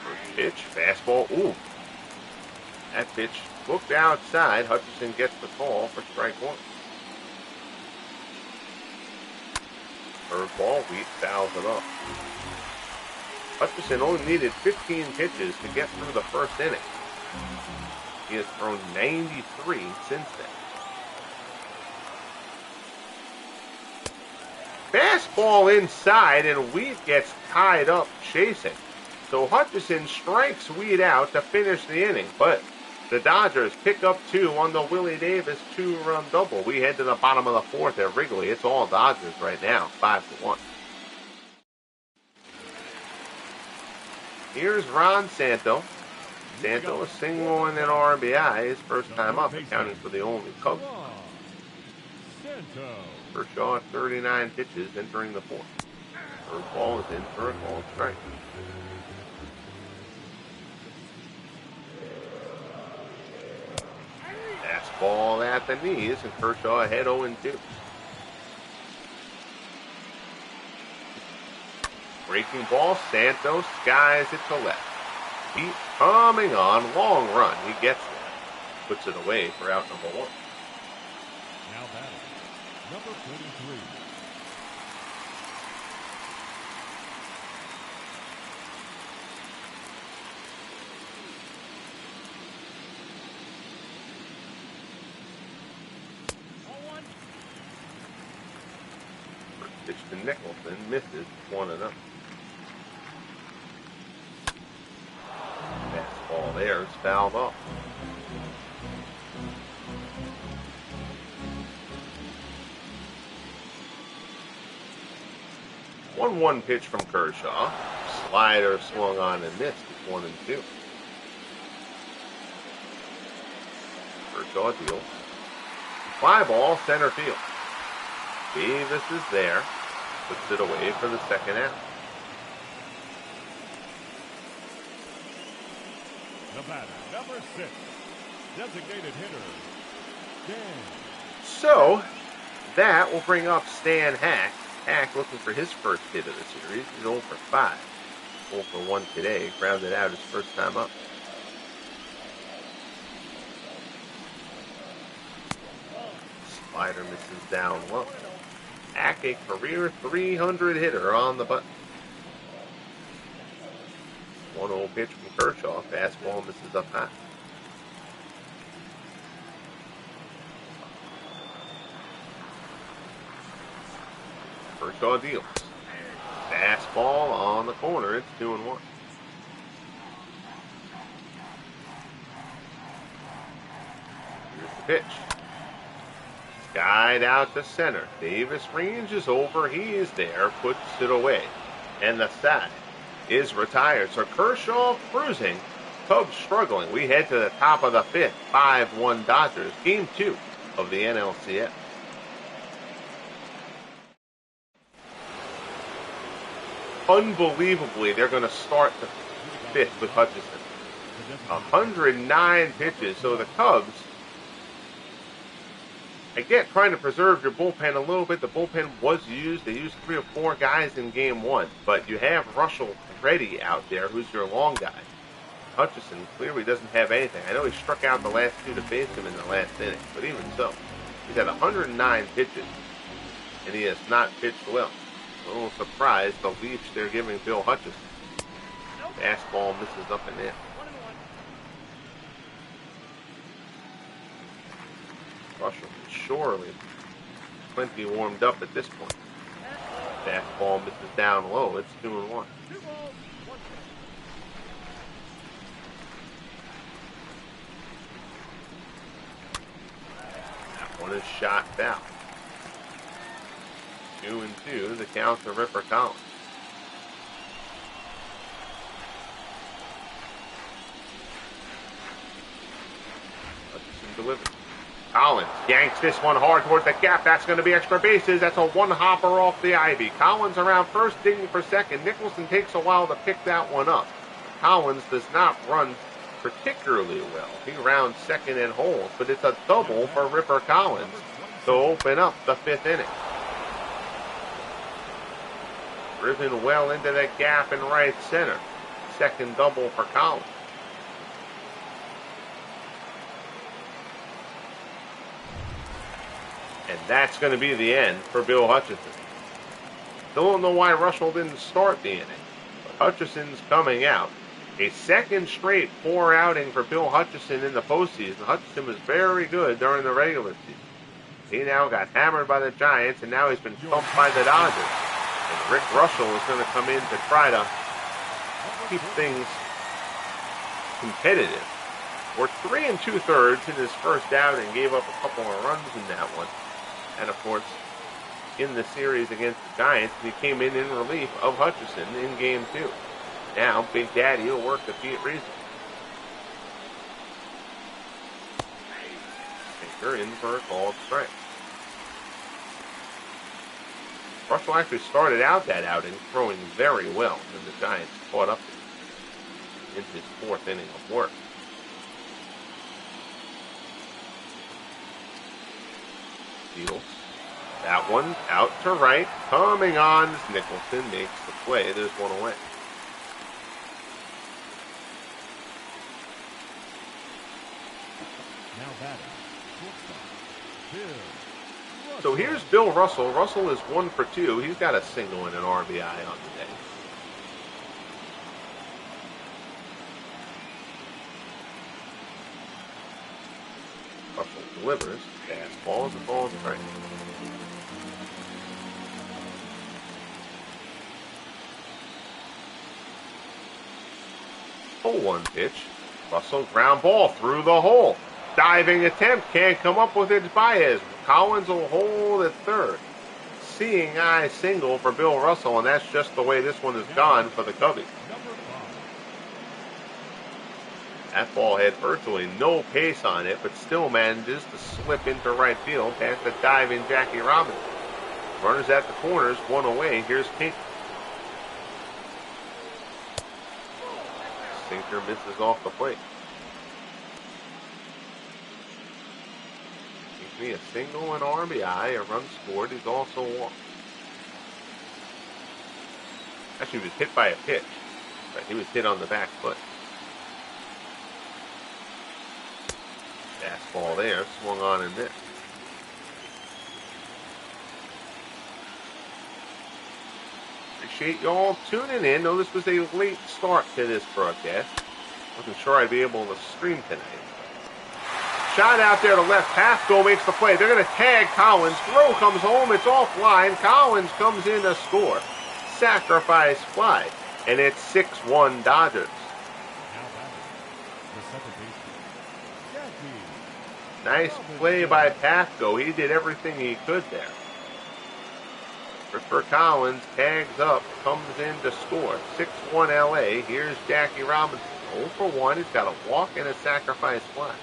First pitch, fastball. Ooh. That pitch looked outside. Hutchison gets the call for strike 1. Curveball, Wheat fouls it up. Hutchison only needed 15 pitches to get through the first inning. He has thrown 93 since then. Fastball inside, and Wheat gets tied up chasing. So Hutchison strikes Wheat out to finish the inning, but the Dodgers pick up 2 on the Willie Davis 2-run double. We head to the bottom of the fourth at Wrigley. It's all Dodgers right now, 5-1. Here's Ron Santo. Santo a single and an RBI, his first time up, accounting for the only Cubs. Kershaw 39 pitches entering the fourth. First ball is in for a called strike. Fastball at the knees, and Kershaw ahead 0-2. Breaking ball, Santos skies it to left. Heat coming on, long run. He gets there. Puts it away for out number 1. Now batting, number 43. Pitch to Nicholson, misses 1-0. Fastball there is fouled off. One pitch from Kershaw. Slider swung on and missed. It's 1-2. Kershaw deals. Fly ball, center field. Davis is there. Puts it away for the second out. The batter, number 6, designated hitter, Stan. So, that will bring up Stan Hack. Hack looking for his first hit of the series. He's 0 for 5. 0 for 1 today. Grounded out his first time up. Slider misses down low. Hack, a career 300 hitter on the button. 1-0 pitch from Kershaw. Fastball misses up high. Kershaw deals. Fastball on the corner. It's 2-1. Here's the pitch. Skied out to center. Davis ranges over. He is there. Puts it away. And the side is retired. So Kershaw cruising. Cubs struggling. We head to the top of the 5th. 5-1 Dodgers. Game 2 of the NLCS. Unbelievably, they're going to start the 5th with Hutchison. 109 pitches. So the Cubs, I get trying to preserve your bullpen a little bit. The bullpen was used. They used 3 or 4 guys in game 1. But you have Russell ready out there, who's your long guy. Hutchison clearly doesn't have anything. I know he struck out the last 2 to face him in the last inning. But even so, he's had 109 pitches. And he has not pitched well. A little surprised the Leafs they're giving Bill Hutchison. Fastball misses up and in. Russell is surely plenty warmed up at this point. Fastball misses down low. It's 2-1. That one is shot foul. 2-2, the count to Ripper Collins. Hutchison delivers. Collins yanks this one hard towards the gap. That's going to be extra bases. That's a one-hopper off the ivy. Collins around first, digging for second. Nicholson takes a while to pick that one up. Collins does not run particularly well. He rounds second and holds, but it's a double for Ripper Collins to open up the 5th inning. Driven well into the gap in right center. Second double for Collins. And that's going to be the end for Bill Hutchison. Still don't know why Russell didn't start the inning. But Hutchison's coming out. A second straight 4 outing for Bill Hutchison in the postseason. Hutchison was very good during the regular season. He now got hammered by the Giants, and now he's been thumped by the Dodgers. And Rick Russell is going to come in to try to keep things competitive. We're 3 2/3 in his first outing, gave up a couple of runs in that one. And of course, in the series against the Giants, he came in relief of Hutchison in game 2. Now, Big Daddy will work to Pete Reason. Sinker in for a called strike. Russell actually started out that outing throwing very well, and the Giants caught up in his 4th inning of work. Deals. That one out to right. Coming on is Nicholson. Makes the play. There's one away. Now batting, shortstop, Bill. So here's Bill Russell. Russell is 1 for 2. He's got a single and an RBI on the day. Russell delivers. Fastball is a ball strike. Oh, 1 pitch. Russell ground ball through the hole. Diving attempt. Can't come up with it. Baez. Collins will hold at third. Seeing eye single for Bill Russell, and that's just the way this one has gone for the Cubbies. That ball had virtually no pace on it, but still manages to slip into right field past the diving Jackie Robinson. Runners at the corners, one away. Here's Pink. Sinker misses off the plate. Gives me a single and RBI, a run scored. He's also walked. Actually, he was hit by a pitch. Right, he was hit on the back foot. Fastball there, swung on and missed. Appreciate you all tuning in. Know this was a late start to this broadcast. Wasn't sure I'd be able to stream tonight. Shot out there to left. Pasco makes the play. They're going to tag Collins. Throw comes home. It's offline. Collins comes in to score. Sacrifice fly. And it's 6-1 Dodgers. Nice play by Pasco. He did everything he could there. Christopher Collins tags up, comes in to score. 6-1 LA. Here's Jackie Robinson. 0 for 1. He's got a walk and a sacrifice fly.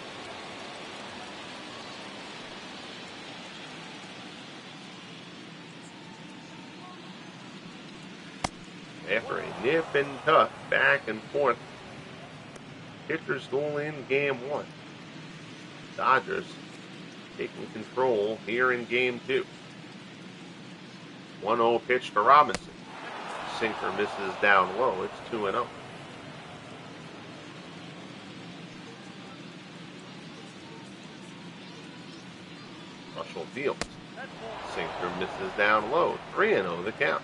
After a nip and tuck, back and forth, pitchers duel in game 1. Dodgers taking control here in game 2. 1-0 pitch to Robinson. Sinker misses down low. It's 2-0. Russell fields. Sinker misses down low. 3-0 the count.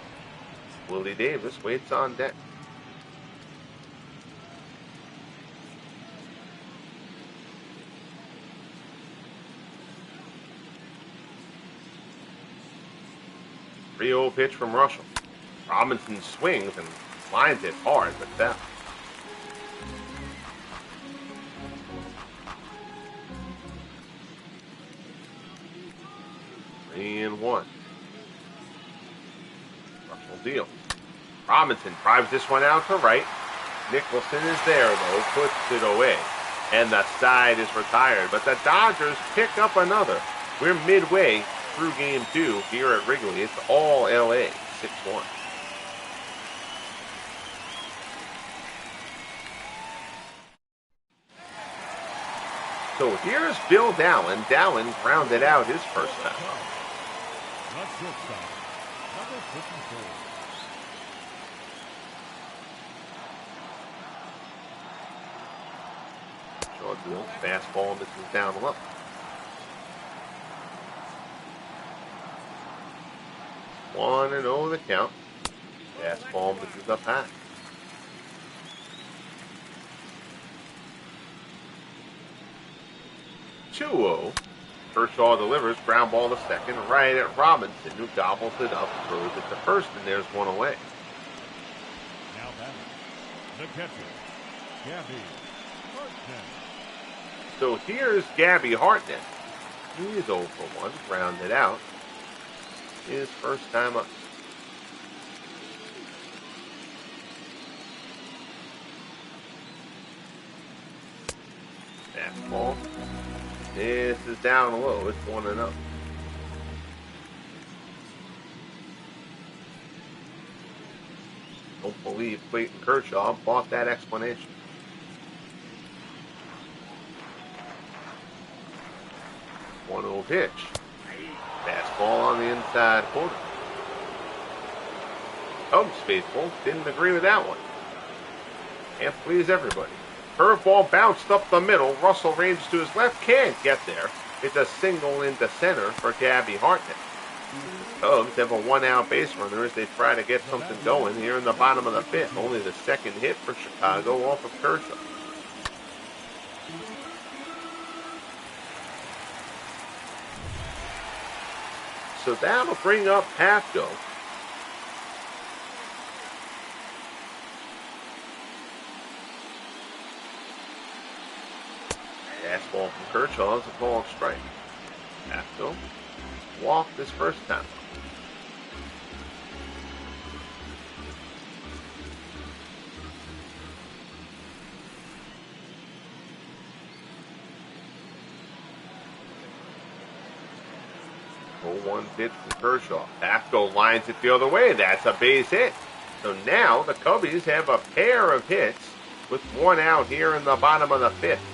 Willie Davis waits on deck. Three-0 pitch from Russell. Robinson swings and lines it hard, but foul. Three and one. Russell deals. Robinson drives this one out to right. Nicholson is there, though, puts it away. And the side is retired. But the Dodgers pick up another. We're midway through game 2 here at Wrigley. It's all LA, 6-1. So here's Bill Dallin. Dallin grounded out his first time. Number 54. Short deal, fastball misses down low. 1-0 the count. Fastball misses up high. Two-0. Kershaw delivers, ground ball to second, right at Robinson, who gobbles it up, throws it to first, and there's one away. Now batting, the catcher, Gabby Hartnett. So here's Gabby Hartnett. He's 0 for 1, grounded out. His first time up. Fastball. This is down low. It's 1-0. Don't believe Clayton Kershaw bought that explanation. 1-0 pitch. Fastball on the inside corner. Cubs faithful didn't agree with that one. Can't please everybody. Curveball bounced up the middle. Russell ranges to his left. Can't get there. It's a single into center for Gabby Hartnett. Cubs have a 1-out base runner as they try to get something going here in the bottom of the 5th. Only the second hit for Chicago off of Kershaw. So that'll bring up Pasco. Fastball from Kershaw is a called strike. Pasco walked his first time. 0-1 pitch from Kershaw. Pasco lines it the other way. That's a base hit. So now the Cubbies have a pair of hits with one out here in the bottom of the fifth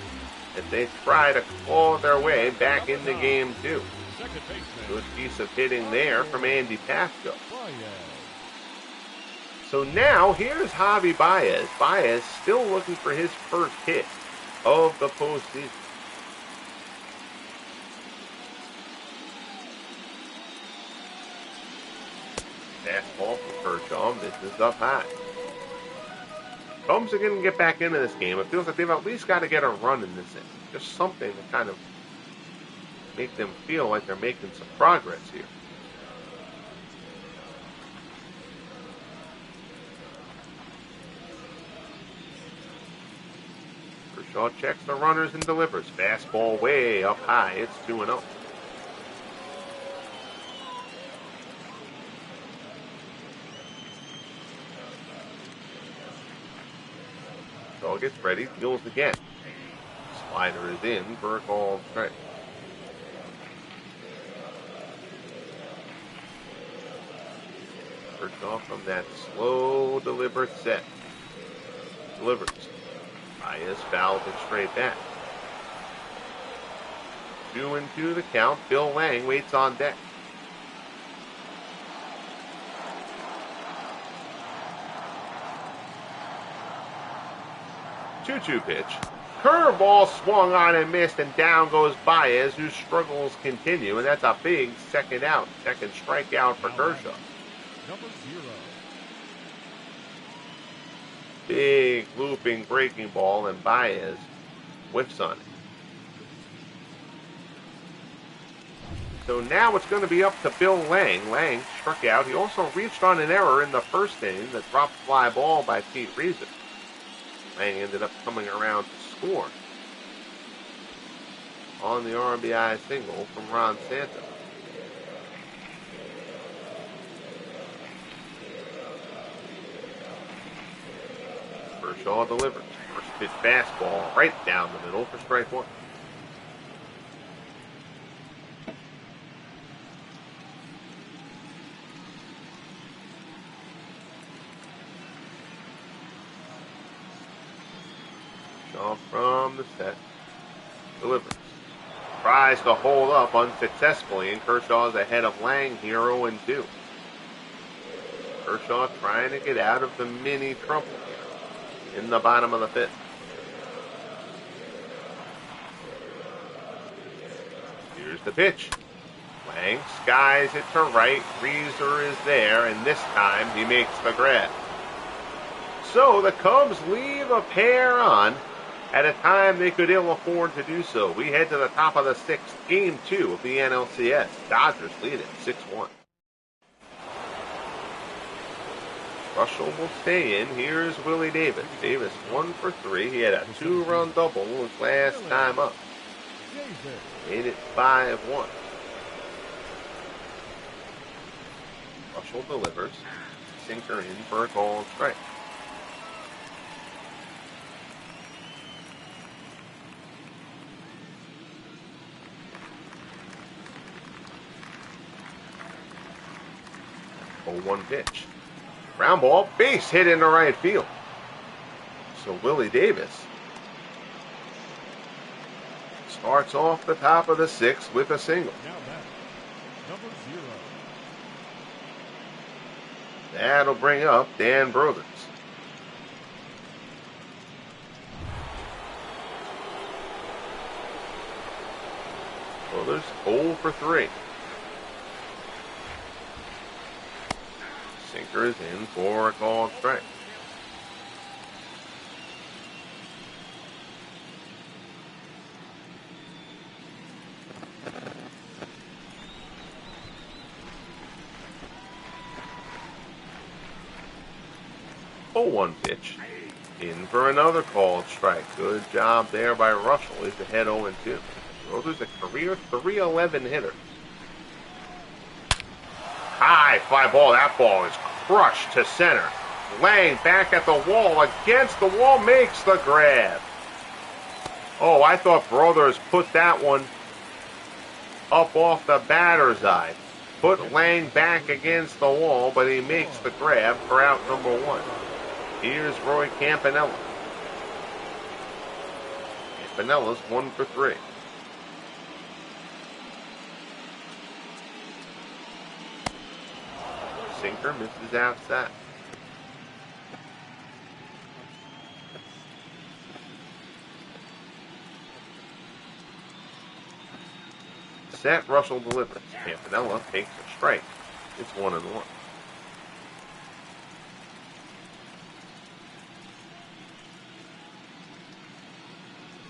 as they try to claw their way back into game two. Good piece of hitting there from Andy Pasco. So now here's Javi Baez. Baez still looking for his first hit of the postseason. Fastball from Kershaw. This is up high. Cubs are going to get back into this game. It feels like they've at least got to get a run in this inning. Just something to kind of make them feel like they're making some progress here. Kershaw checks the runners and delivers. Fastball way up high. It's 2-0. Kershaw gets ready, deals again. Slider is in for a called strike. Kershaw from that slow, deliberate set. Delivers. Baez fouls it straight back. 2-2 the count. Bill Lang waits on deck. Two-two pitch. Curveball swung on and missed, and down goes Baez, whose struggles continue, and that's a big second out, second strikeout for Kershaw. Number 0. Big looping breaking ball, and Baez whiffs on it. So now it's going to be up to Bill Lang. Lang struck out. He also reached on an error in the first inning that dropped fly ball by Pete Reason. Lang ended up coming around to score on the RBI single from Ron Santo. Kershaw delivers. First pitch fastball right down the middle for strike one. Kershaw from the set. Delivers. Tries to hold up unsuccessfully, and Kershaw's ahead of Lang here 0-2. Kershaw trying to get out of the mini trouble here in the bottom of the fifth. Here's the pitch. Lang skies it to right. Reeser is there, and this time he makes the grab. So the Cubs leave a pair on at a time they could ill afford to do so. We head to the top of the sixth, game 2 of the NLCS. Dodgers lead it 6-1. Russell will stay in. Here's Willie Davis. Davis 1 for 3. He had a 2-run double his last time up. Made it 5-1. Russell delivers. Sinker in for a called strike. One pitch. Ground ball, base hit into right field. So Willie Davis starts off the top of the sixth with a single. Now back, number 0. That'll bring up Dan Brothers. Brothers 0 for 3. Sinker is in for a called strike. One pitch. In for another called strike. Good job there by Russell. He's ahead 0-2. Brothers a career .311 hitter. High fly ball. That ball is crushed to center. Lang back at the wall. Against the wall. Makes the grab. Oh, I thought Brothers put that one up off the batter's eye. put Lang back against the wall, but he makes the grab for out number 1. Here's Roy Campanella. Campanella's 1 for 3. Sinker misses outside. Set, Russell delivers. Campanella takes a strike. It's 1-1.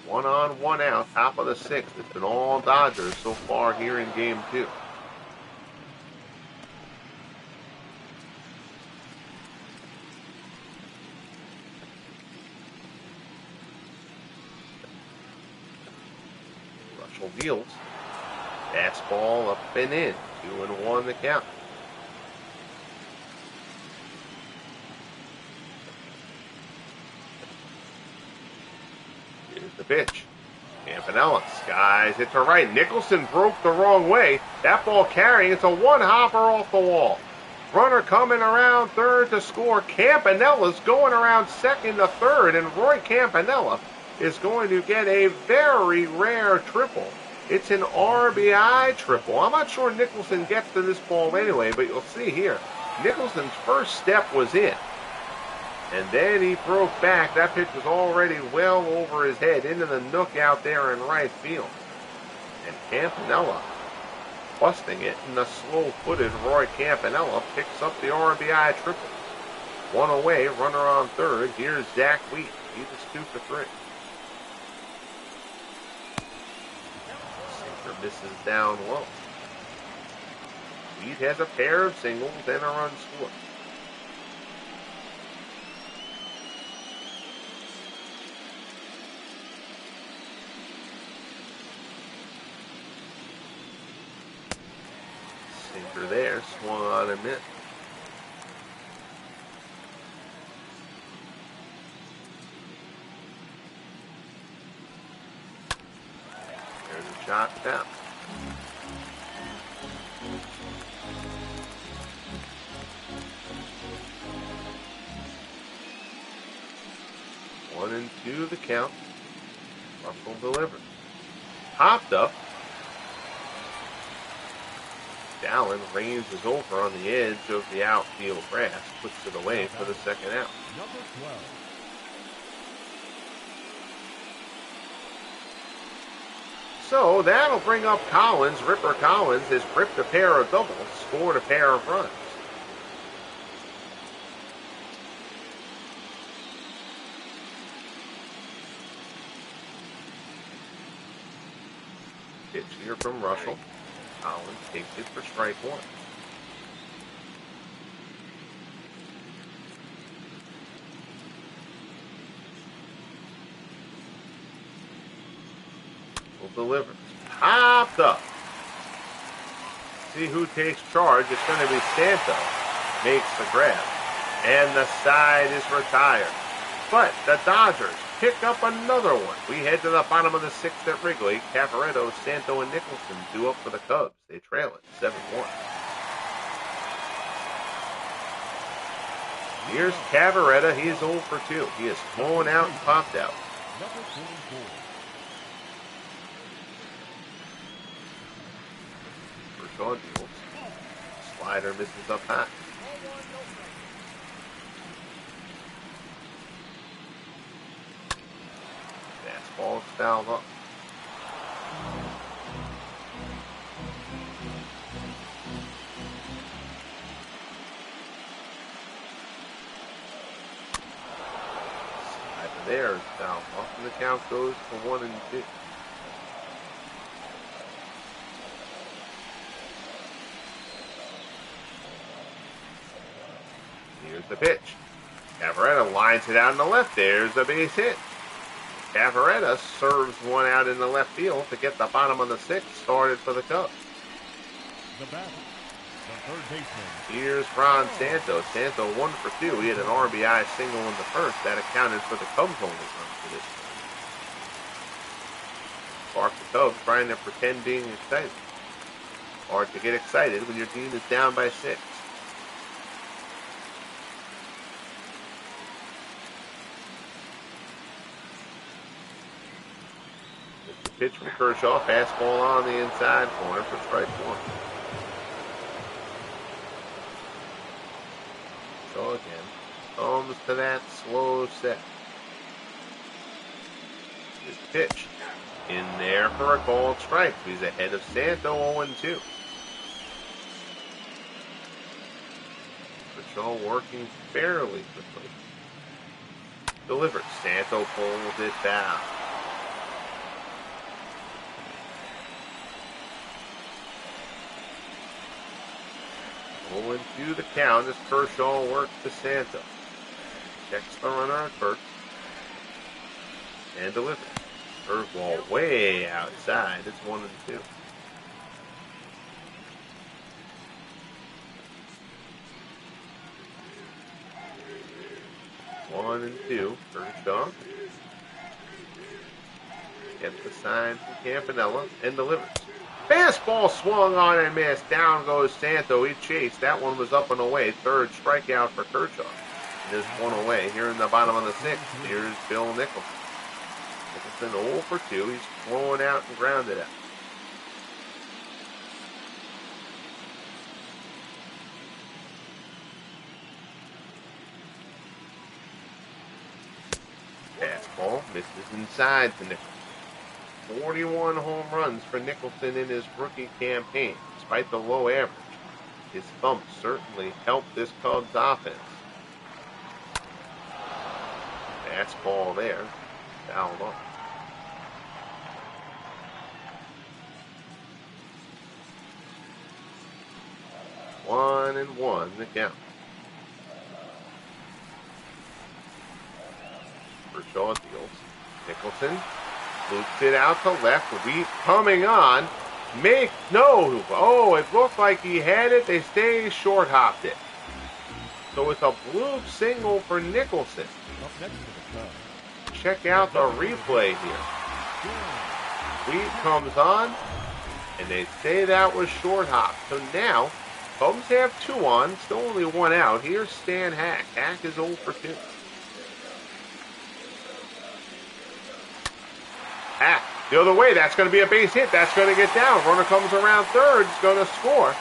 1 on, 1 out, top of the 6th. It's been all Dodgers so far here in Game 2. Russell deals. Fastball up and in. 2-1 the count. Here's the pitch. Campanella skies it to right. Nicholson broke the wrong way. That ball carrying. It's a 1-hopper off the wall. Runner coming around third to score. Campanella's going around second to third, and Roy Campanella is going to get a very rare triple. It's an RBI triple. I'm not sure Nicholson gets to this ball anyway, but you'll see here, Nicholson's first step was in. And then he broke back. That pitch was already well over his head into the nook out there in right field. And Campanella busting it, and the slow-footed Roy Campanella picks up the RBI triple. 1 away, runner on third. Here's Zach Wheat. He was 2 for 3. Sinker misses down low. Wheat has a pair of singles and a run scored. Sinker there, swung on and missed. There's a shot down. One and 2 the count. Russell delivers. Popped up. Allen ranges over on the edge of the outfield grass, puts it away for the second out. Number 12. So that'll bring up Collins. Ripper Collins has ripped a pair of doubles, scored a pair of runs. Pitch here from Russell. Collins takes it for strike 1. Delivers. Popped up. See who takes charge. It's going to be Santo. Makes the grab. And the side is retired. But the Dodgers pick up another one. We head to the bottom of the 6th at Wrigley. Cavaretto, Santo, and Nicholson due up for the Cubs. They trail it 7-1. Here's Cavaretta. He's 0 for 2. He is thrown out and popped out. Number 24. Kershaw deals. Slider misses up high. Fastball is fouled up. Slider there is fouled off, and the count goes to 1 and 2. Here's the pitch. Cavaretta lines it out in the left. There's a base hit. Cavaretta serves one out in the left field to get the bottom of the 6th started for the Cubs. The batter, the third baseman. Here's Ron Santo. Santo 1 for 2. He had an RBI single in the first. That accounted for the Cubs only run for this game. Spark the Cubs trying to pretend being excited. Hard to get excited when your team is down by 6. The pitch from Kershaw. Fastball on the inside corner for strike 1. Kershaw again. Comes to that slow set. Here's the pitch. In there for a called strike. He's ahead of Santo 0-2. Kershaw working fairly quickly. Delivers. Santo pulls it down. Going to the count as Kershaw works to Santo. Checks the runner at first. And delivers. Curveball way outside. It's 1-2. One and two. Kershaw gets the sign from Campanella and delivers. Fastball swung on and missed. Down goes Santo. He chased. That one was up and away. Third strikeout for Kershaw. There's one away. Here in the bottom of the 6th, here's Bill Nicholson. Nicholson 0 for 2. He's thrown out and grounded out. Fastball misses inside to Nicholson. 41 home runs for Nicholson in his rookie campaign. Despite the low average, his thump certainly helped this Cubs offense. Fastball there. Fouled off. One and one the count. Kershaw deals. Nicholson loops it out to left. Wheat coming on. Oh, it looked like he had it. They stay short hopped it. So it's a bloop single for Nicholson. Up next to the Cubs. Check out the replay here. Wheat comes on, and they say that was short hop. So now, Cubs have 2 on, still only 1 out. Here's Stan Hack. Hack is 0 for 2. Hack, the other way. That's going to be a base hit. That's going to get down. Runner comes around third. It's going to score.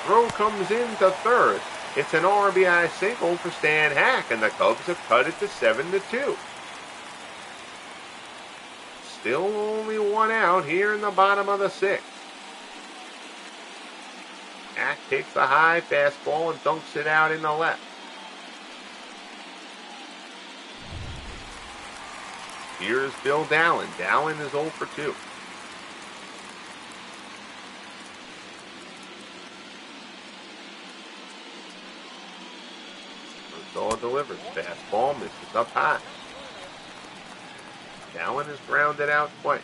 Throw comes into third. It's an RBI single for Stan Hack, and the Cubs have cut it to 7-2. Still only 1 out here in the bottom of the 6th. Hack takes the high fastball and dunks it out in the left. Here's Bill Dallin. Dallin is 0 for 2. Kershaw delivers. Fastball misses up high. Dallin is grounded out twice.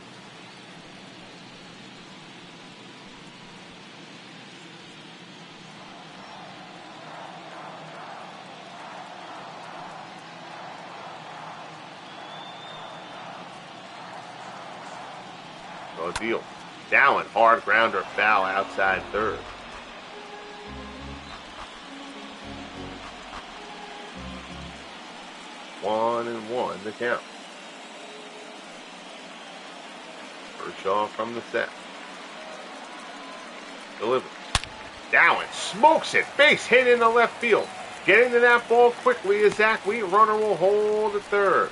No deal. Dallin, hard grounder, foul outside third. One and one the count. Kershaw from the set. Delivers. Dallin smokes it. Base hit in the left field. Getting to that ball quickly as Zach Wheat. Runner will hold at third.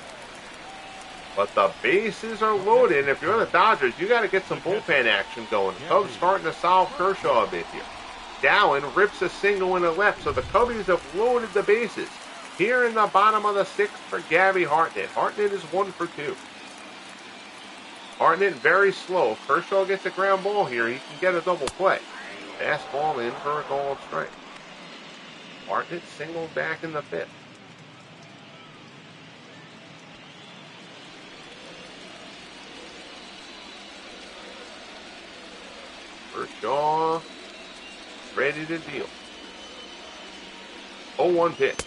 But the bases are loaded. And if you're the Dodgers, you got to get some bullpen action going. The Cubs starting to solve Kershaw a bit here. Dallin rips a single in the left, so the Cubbies have loaded the bases. Here in the bottom of the 6th for Gabby Hartnett. Hartnett is 1 for 2. Hartnett very slow. If Kershaw gets a ground ball here, he can get a double play. Fastball in for a called strike. Hartnett singled back in the 5th. Kershaw ready to deal. 0-1 pitch.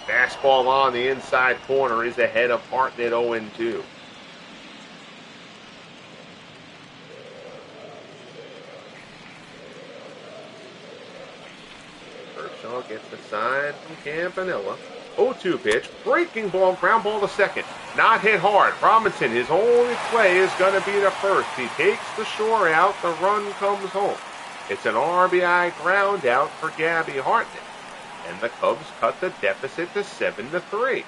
Fastball on the inside corner is ahead of Hartnett 0-2. Kershaw gets the sign from Campanella. 0-2 pitch, breaking ball, ground ball to second. Not hit hard. Robinson, his only play is going to be the first. He takes the shore out. The run comes home. It's an RBI ground out for Gabby Hartnett. And the Cubs cut the deficit to 7-3.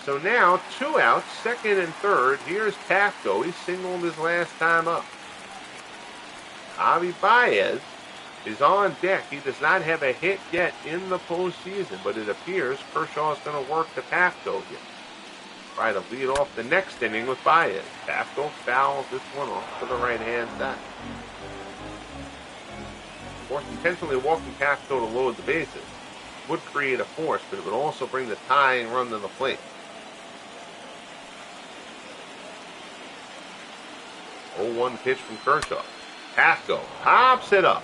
So now, 2 outs, second and third. Here's Pafko. He singled his last time up. Javi Baez is on deck. He does not have a hit yet in the postseason, but it appears Kershaw is going to work to Pafko here. Try to lead off the next inning with Baez. Pafko fouls this one off to the right-hand side. Of course, intentionally walking Pafko to load the bases would create a force, but it would also bring the tying run to the plate. 0-1 pitch from Kershaw. Pafko pops it up.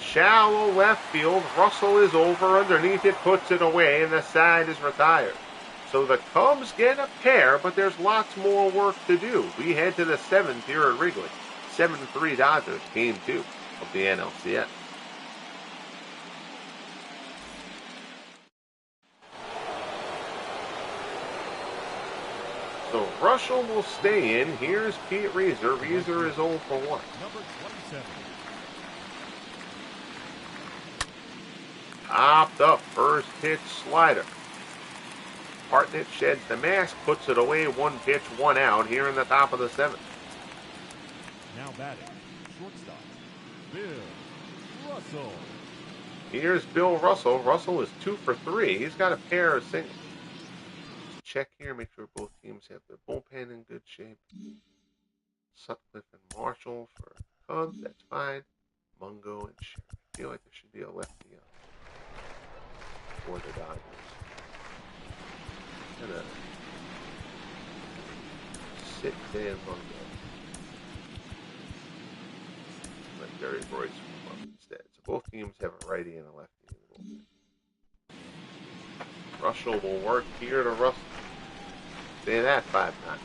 Shallow left field. Russell is over. Underneath it, puts it away, and the side is retired. So the Cubs get a pair, but there's lots more work to do. We head to the 7th here at Wrigley. 7-3 Dodgers, game 2 of the NLCS. So Russell will stay in. Here's Pete Reeser. Reeser is 0 for 1. Number 27. Popped up, first pitch slider. Hartnett sheds the mask, puts it away, 1 pitch, 1 out here in the top of the 7th. Now batting, shortstop, Bill Russell. Here's Bill Russell. Russell is 2 for 3. He's got a pair of singles. Check here, make sure both teams have their bullpen in good shape. Sutcliffe and Marshall for Cubs, that's fine. Mungo and Sherry. I feel like there should be a lefty on for the Dodgers. Gonna sit Dan Mungo. Let Jerry Royce move up instead. So both teams have a righty and a lefty in the bullpen. Russell will work here to Russell. Say that 5 times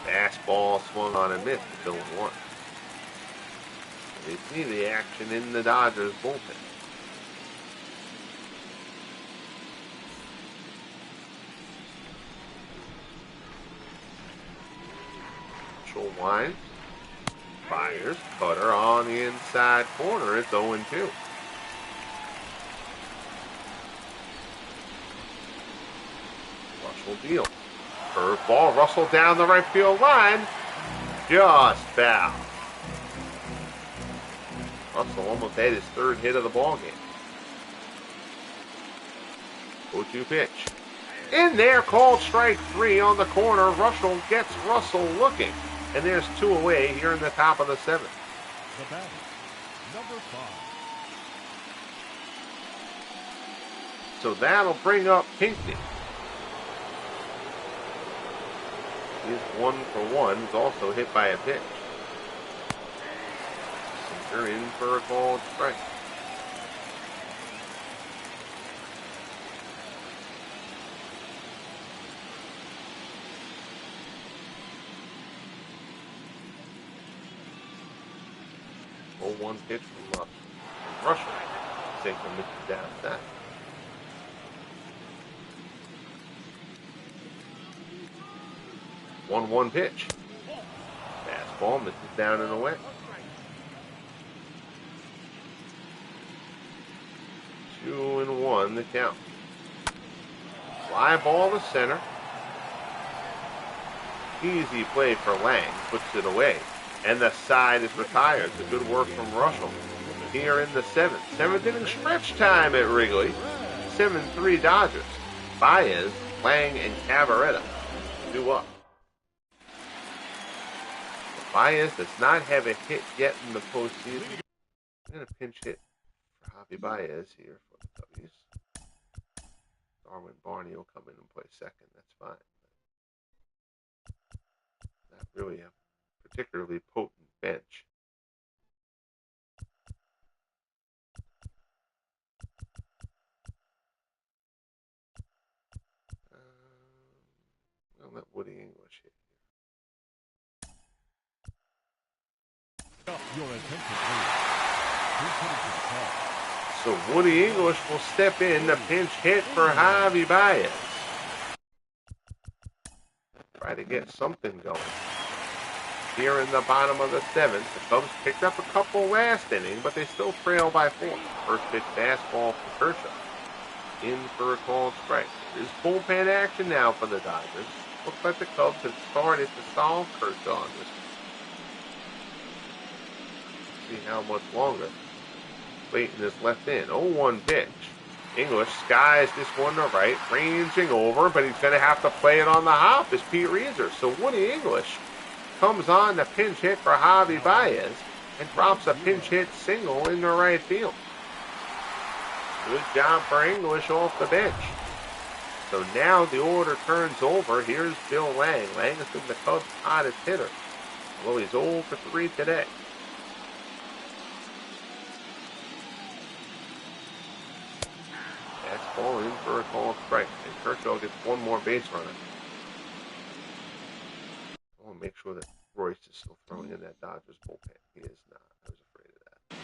fast. Fastball swung on and missed. 0-1. They see the action in the Dodgers bullpen. Russell winds. Fires. Cutter on the inside corner. It's 0-2. Russell deals. Curveball. Russell down the right field line. Just foul. Russell almost had his 3rd hit of the ball game. 0-2 pitch. In there, called strike 3 on the corner. Russell gets Russell looking. And there's 2 away here in the top of the 7th. The batter, number 5. So that'll bring up Pinckney. He's 1 for 1. He's also hit by a pitch. Sinker in for a called strike. One pitch from Russell. Sinker misses down that. One pitch. Fastball misses down and away. 2-1 the count. Fly ball to center. Easy play for Lang. Puts it away. And the side is retired. It's a good work from Russell. Here in the 7th. 7th inning stretch time at Wrigley. 7-3 Dodgers. Baez, Lang, and Cavaretta 2 up. Baez does not have a hit yet in the postseason. I'm going to pinch hit for Javi Baez here for the Cubs. Darwin Barney will come in and play second. That's fine. Not really a particularly potent bench. I'll let Woody English hit. Your attention, please. Here's hitting to the call. So Woody English will step in to pinch hit for Javi Baez. Try to get something going. Here in the bottom of the seventh, the Cubs picked up a couple last inning, but they still trail by 4. First pitch fastball for Kershaw. In for a called strike. There's bullpen action now for the Dodgers. Looks like the Cubs have started to solve Kershaw on this one. See how much longer. Clayton is left in. 0-1 pitch. English skies this one to right, ranging over, but he's going to have to play it on the hop as Pete Reeser. So Woody English comes on the pinch hit for Javi Baez and drops a pinch hit single into right field. Good job for English off the bench. So now the order turns over. Here's Bill Lang. Lang has been the Cubs' hottest hitter. Well, he's 0 for 3 today. Fastball in for a called strike. And Kershaw gets one more base runner. I want to make sure that Royce is still throwing in that Dodgers bullpen. He is not. I was afraid of that.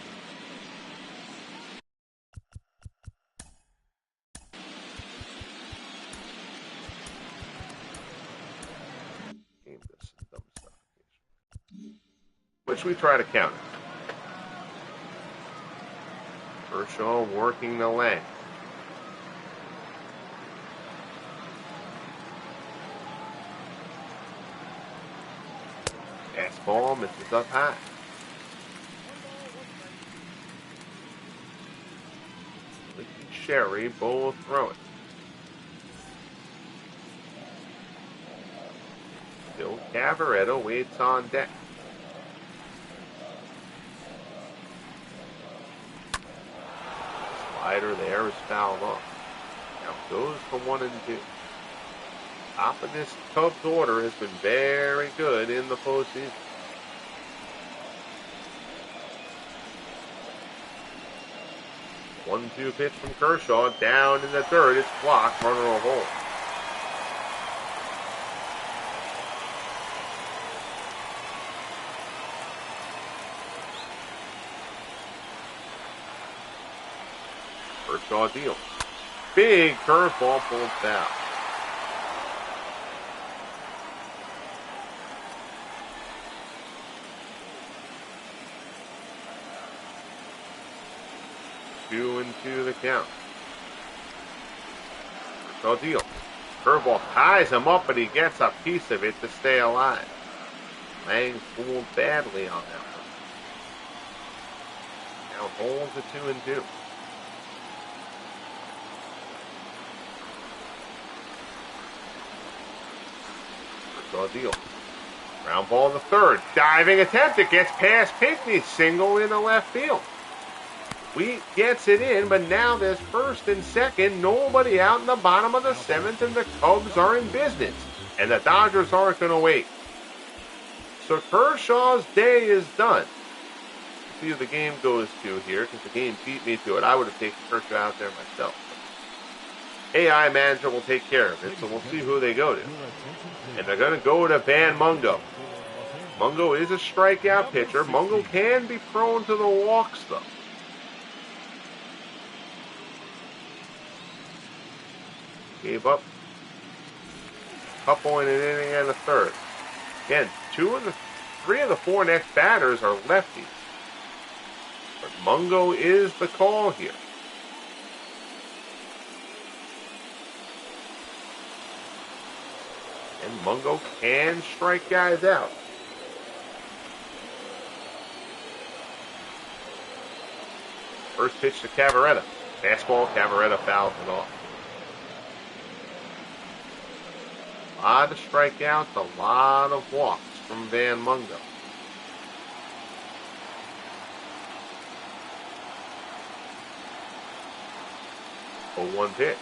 Game does some dumb stuff occasionally, which we try to counter. Kershaw working the Lang. Fastball misses up high. Licky and Sherry both throw it. Bill Cavaretta waits on deck. Slider there is fouled off. Now goes for 1-2. Top of this Cubs order has been very good in the postseason. One-two pitch from Kershaw down in the third. It's blocked. Runner will hold. Kershaw deals. Big curveball pulled foul. Two and two the count. Kershaw deals. Curveball ties him up, but he gets a piece of it to stay alive. Lang fooled badly on that one. Now holds a 2-2. Kershaw deals. Ground ball in the third. Diving attempt. It gets past Pinckney. Single into left field. Wheat gets it in, but now there's first and second. Nobody out in the bottom of the seventh, and the Cubs are in business. And the Dodgers aren't going to wait. So Kershaw's day is done. Let's see who the game goes to here, because the game beat me to it. I would have taken Kershaw out there myself. AI manager will take care of it, so we'll see who they go to. And they're going to go to Van Mungo. Mungo is a strikeout pitcher. Mungo can be prone to the walks, though. Gave up a couple in an inning and a third. Again, 3 of the 4 next batters are lefties. But Mungo is the call here. And Mungo can strike guys out. First pitch to Cavaretta. Fastball, Cavaretta fouls it off. A lot of strikeouts, a lot of walks from Van Mungo. A 1 pitch.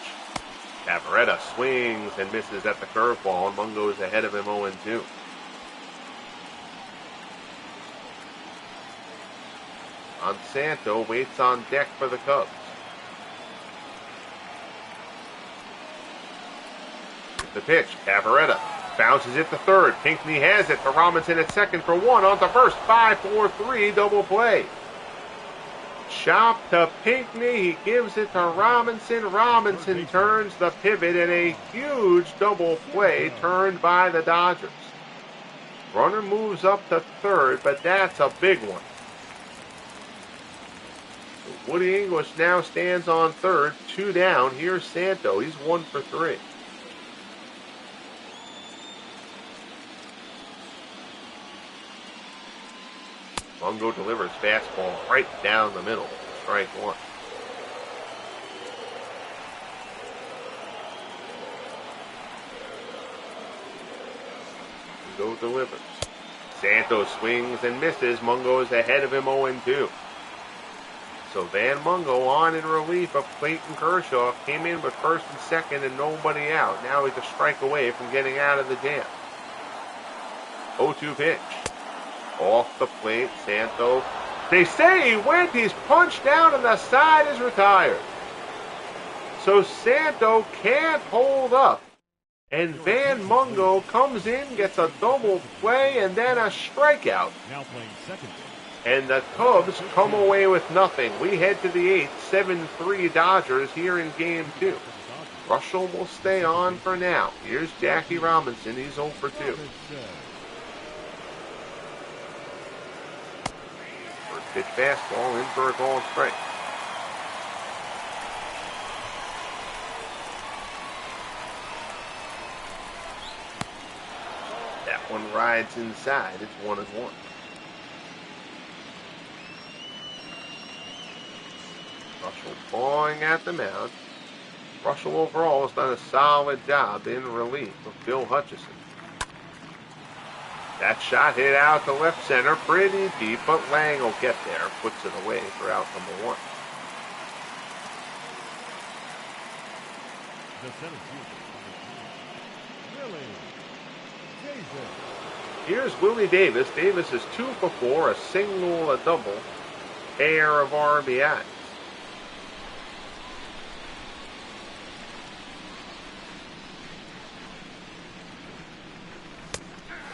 Cavaretta swings and misses at the curveball, and Mungo is ahead of him 0-2. Monsanto waits on deck for the Cubs. The pitch, Cavaretta. Bounces it to third. Pinckney has it to Robinson at second for one. On to first. 5-4-3 double play. Chop to Pinckney. He gives it to Robinson. Robinson turns the pivot in a huge double play turned by the Dodgers. Runner moves up to third, but that's a big one. Woody English now stands on third. 2 down. Here's Santo. He's 1 for 3. Mungo delivers fastball right down the middle. Strike one. Mungo delivers. Santos swings and misses. Mungo is ahead of him 0-2. So Van Mungo on in relief of Clayton Kershaw. Came in with first and second and nobody out. Now he's a strike away from getting out of the jam. 0-2 pitch. Off the plate, Santo. They say he went. He's punched down and the side is retired. So Santo can't hold up. And Van Mungo comes in, gets a double play, and then a strikeout. Now playing second. And the Cubs come away with nothing. We head to the 8th, 7-3 Dodgers here in Game 2. Russell will stay on for now. Here's Jackie Robinson. He's 0 for 2. Pitch fastball in for a called strike. That one rides inside. It's 1-1. Russell pawing at the mound. Russell overall has done a solid job in relief of Bill Hutchison. That shot hit out to left center pretty deep, but Lang will get there. Puts it away for out number 1. Here's Willie Davis. Davis is 2 for 4, a single, a double, pair of RBIs.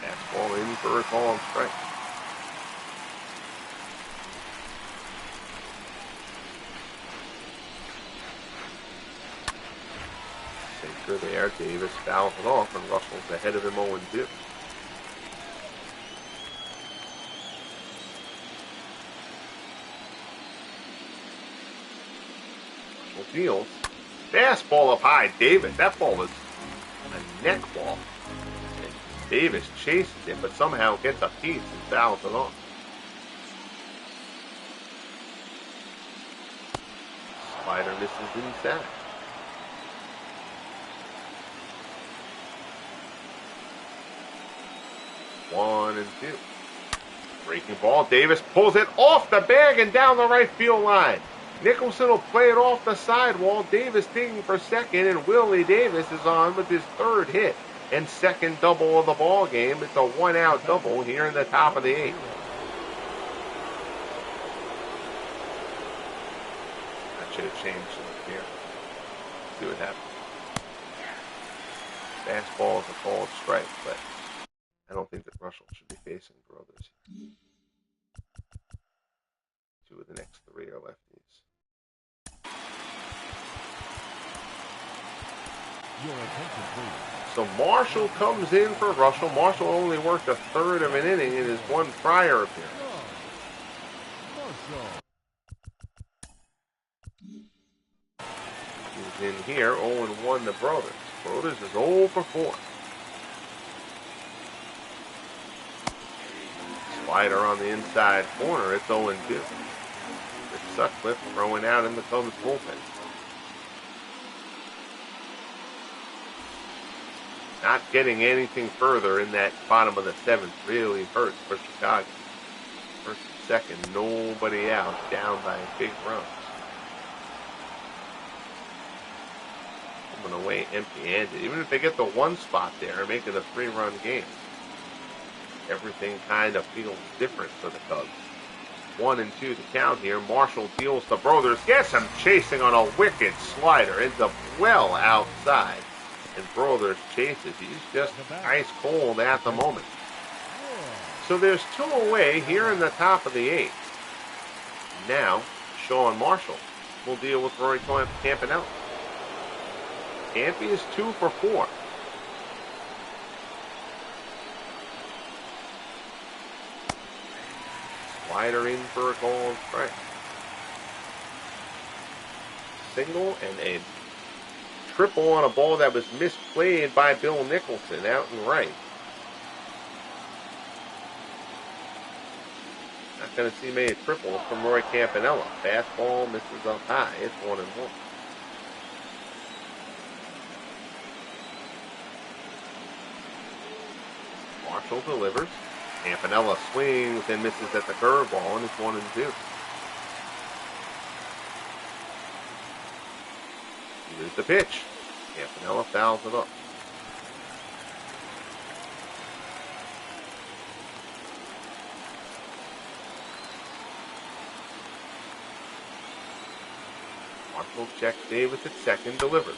Fastball in for a called strike. Sinker there. Davis fouls it off, and Russell's ahead of him 0-2. Russell deals. Fastball up high. Davis. That ball was a neck ball. Davis chases it, but somehow gets a piece and fouls it off. Slider misses inside. One and 2. Breaking ball. Davis pulls it off the bag and down the right field line. Nicholson will play it off the sidewall. Davis digging for second, and Willie Davis is on with his 3rd hit and 2nd double of the ball game. It's a 1-out double here in the top of the 8th. That should have changed some here. See what happens. Fastball is a called strike, but I don't think that Russell should be facing brothers. 2 of the next 3 are lefties. Your attention, please. So Marshall comes in for Russell. Marshall only worked a 1/3 of an inning in his one prior appearance. He's in here, 0-1 to Brothers. Brothers is 0 for 4. Slider on the inside corner, it's 0-2. Rick Sutcliffe throwing out in the Cubs bullpen. Not getting anything further in that bottom of the 7th really hurts for Chicago. 1st and 2nd, nobody out, down by big runs. Coming away empty-handed. Even if they get the 1 spot there and make it a 3-run game, everything kind of feels different for the Cubs. 1-2 to count here. Marshall deals to Brothers. Gets him chasing on a wicked slider. Ends up well outside. and Brothers chases. He's just ice cold at the moment. So there's 2 away here in the top of the 8th. Now, Sean Marshall will deal with Rory Campanella. Campy is 2 for 4. Slider in for a called strike. Single and a triple on a ball that was misplayed by Bill NIcholson out and right. Not going to see many triples from Roy Campanella. Fastball misses up high. It's 1-1. Marshall delivers. Campanella swings and misses at the curveball, and it's 1-2. Here's the pitch. Campanella fouls it up. Marshall checks Davis at second, delivers.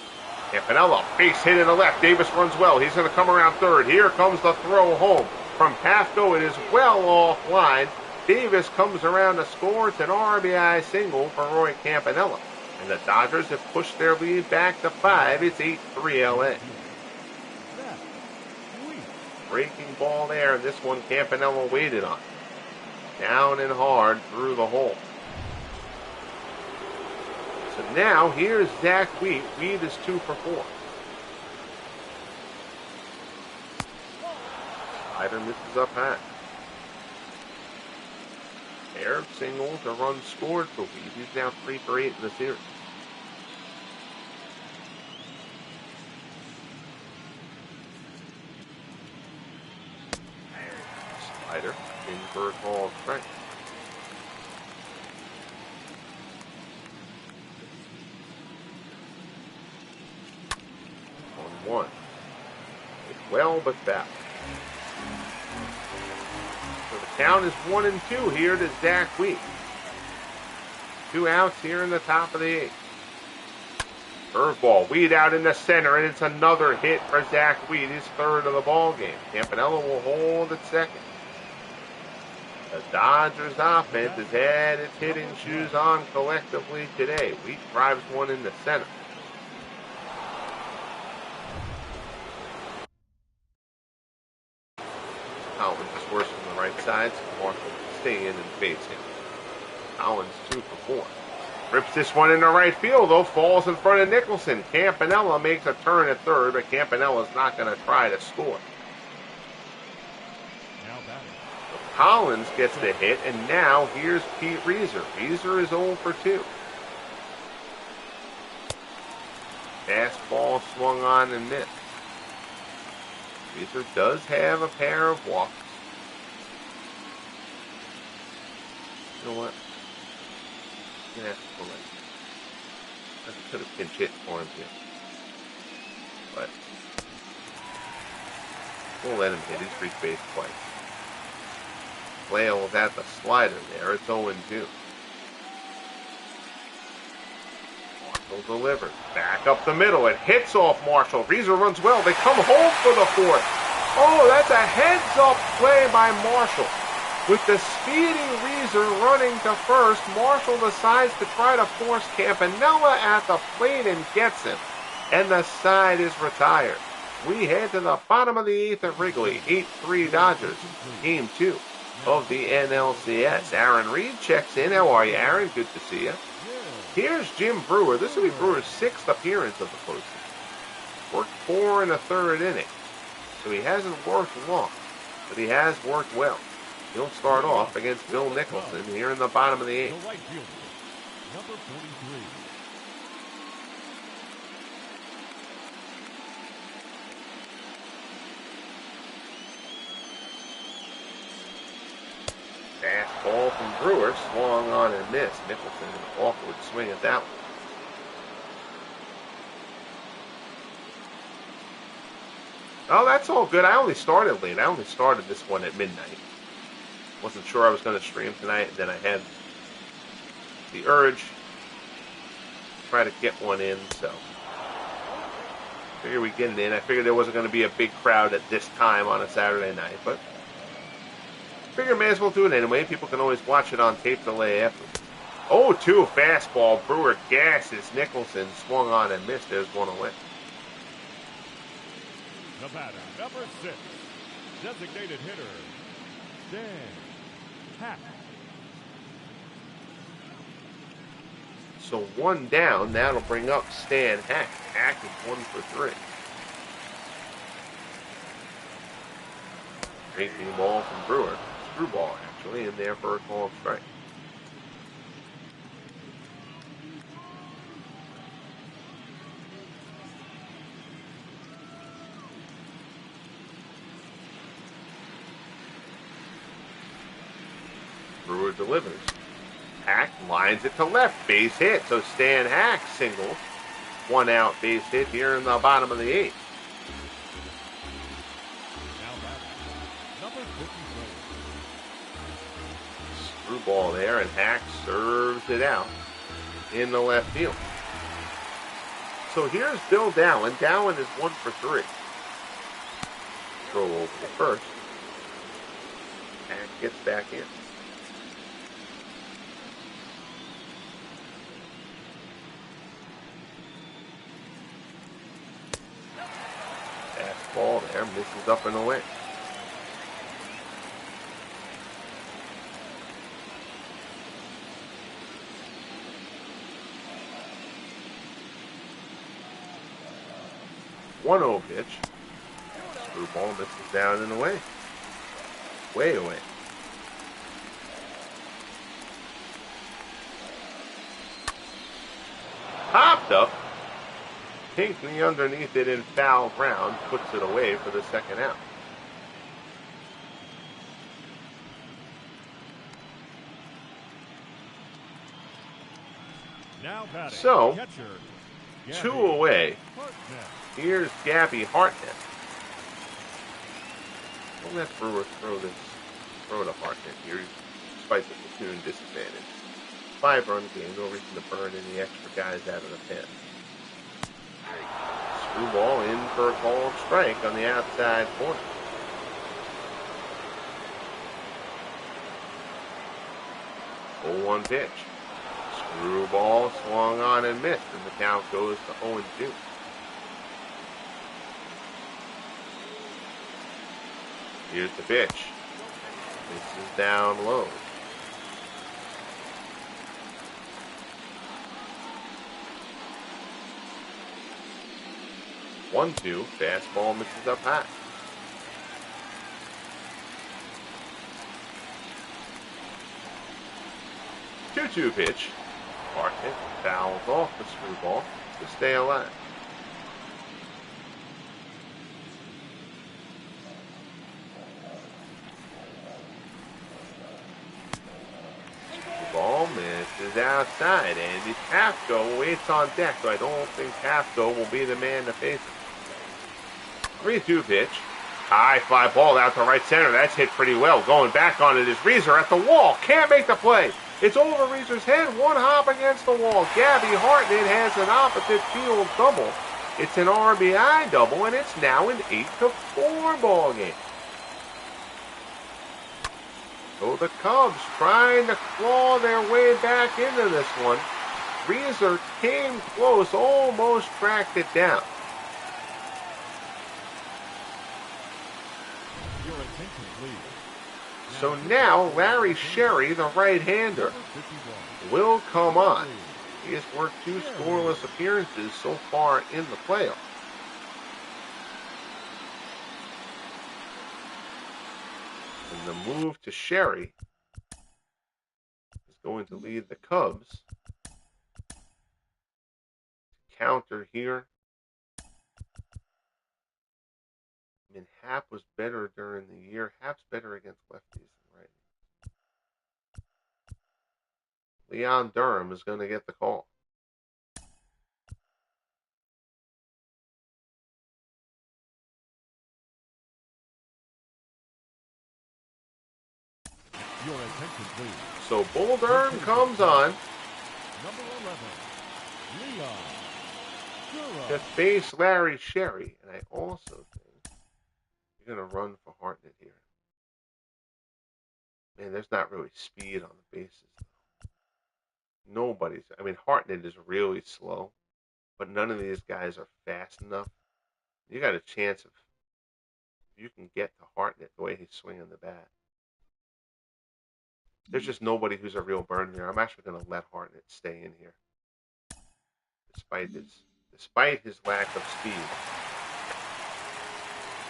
Campanella, base hit in the left. Davis runs well. He's going to come around third. Here comes the throw home from Pafko. It is well offline. Davis comes around to score. It's an RBI single for Roy Campanella. And the Dodgers have pushed their lead back to 5. It's 8-3 LA. Breaking ball there. This one Campanella waited on. Down and hard through the hole. So now here's Zach Wheat. Wheat is 2 for 4. Slider misses up high. Pair of singles, a run scored for Wheat. He's now 3 for 8 in the series. Slider in for a called strike. 1-1. It's well but foul. So the count is 1-2 here to Zach Wheat. 2 outs here in the top of the 8th. Curveball, Wheat out in the center, and it's another hit for Zach Wheat, his 3rd of the ball game. Campanella will hold at second. The Dodgers offense has had its hitting shoes on collectively today. Wheat drives one in the center. Collins is worse from the right side, so Marshall can stay in and face him. Collins 2 for 4. Rips this one into right field, though. Falls in front of Nicholson. Campanella makes a turn at third, but Campanella's not going to try to score. So Collins gets the hit, and now here's Pete Reiser. Reiser is 0 for 2. Fastball swung on and missed. Reiser does have a pair of walks. You know what? I'm going to have to pull it. I could have pinch hit for him here. But we'll let him hit. He's reached base twice. Flail was at the slider there. It's 0-2. Marshall delivers. Back up the middle. It hits off Marshall. Reiser runs well. They come home for the 4th. Oh, that's a heads-up play by Marshall. With the speeding Reiser running to first, Marshall decides to try to force Campanella at the plate and gets him. And the side is retired. We head to the bottom of the 8th at Wrigley. 8-3 Dodgers. Game 2 of the NLCS. Aaron Reed checks in. How are you, Aaron? Good to see you. Here's Jim Brewer. This will be Brewer's 6th appearance of the postseason. Worked 4 1/3 innings. So he hasn't worked long, but he has worked well. He'll start off against Bill NIcholson here in the bottom of the 8th. The right fielder, number 43. Fastball from Brewer, swung on and missed. Nicholson an awkward swing at that one. Oh, that's all good. I only started late. I only started this one at midnight. Wasn't sure I was going to stream tonight, and then I had the urge to try to get one in, so Figure we get it in. I figured there wasn't going to be a big crowd at this time on a Saturday night, but figure may as well do it anyway. People can always watch it on tape delay after. 0-2 fastball. Brewer gasses. Nicholson swung on and missed. There's one away. The batter, number 6, designated hitter, Dan Hack. So one down. That'll bring up Stan Hack. Hack is 1 for 3. Breaking ball from Brewer. Screwball, actually, in there for a called strike. Brewer delivers. Hack lines it to left. Base hit. So Stan Hack singles. 1 out base hit here in the bottom of the 8th. Now batting, number 54. Screwball there, and Hack serves it out in the left field. So here's Bill Dowling. Dowling is 1 for 3. Throw over to first. Hack gets back in. Ball there, misses up and away. One 0 pitch. Screwball misses down and away. Way away. Popped up. Pinckney underneath it in foul ground, puts it away for the second out. Now batting, So, catcher, 2 away. Hartnett. Here's Gabby Hartnett. We'll let Brewer throw to Hartnett here, despite the platoon disadvantage. 5-run game, no reason to burn any extra guys out of the pen. Screwball in for a called strike on the outside corner. Oh, 1 pitch. Screwball swung on and missed, and the count goes to 0-2. Here's the pitch. This is down low. One, 2, fastball misses up high. 2-2 pitch. Hartnett fouls off the screwball to stay alive. The ball misses outside, and it's Hafko waits on deck, so I don't think Hafko will be the man to face him. 3-2 pitch. High fly ball out to right center. That's hit pretty well. Going back on it is Reeser at the wall. Can't make the play. It's over Reeser's head. 1 hop against the wall. Gabby Hartnett has an opposite field double. It's an RBI double, and it's now an 8-4 ball game. So the Cubs trying to claw their way back into this one. Reeser came close, almost tracked it down. So now Larry Sherry, the right-hander, will come on. He has worked 2 scoreless appearances so far in the playoffs. And the move to Sherry is going to lead the Cubs to counter here. I mean, Happ was better during the year. Happ's better against lefties than righties. Leon Durham is going to get the call. Your attention, please. So Bull Durham comes on. Number 11, Leon Just base Larry Sherry, and I also think you're going to run for Hartnett here. Man, there's not really speed on the bases. Nobody's. I mean, Hartnett is really slow, but none of these guys are fast enough. You got a chance of you can get to Hartnett the way he's swinging the bat. There's just nobody who's a real burn here. I'm actually going to let Hartnett stay in here, despite his lack of speed.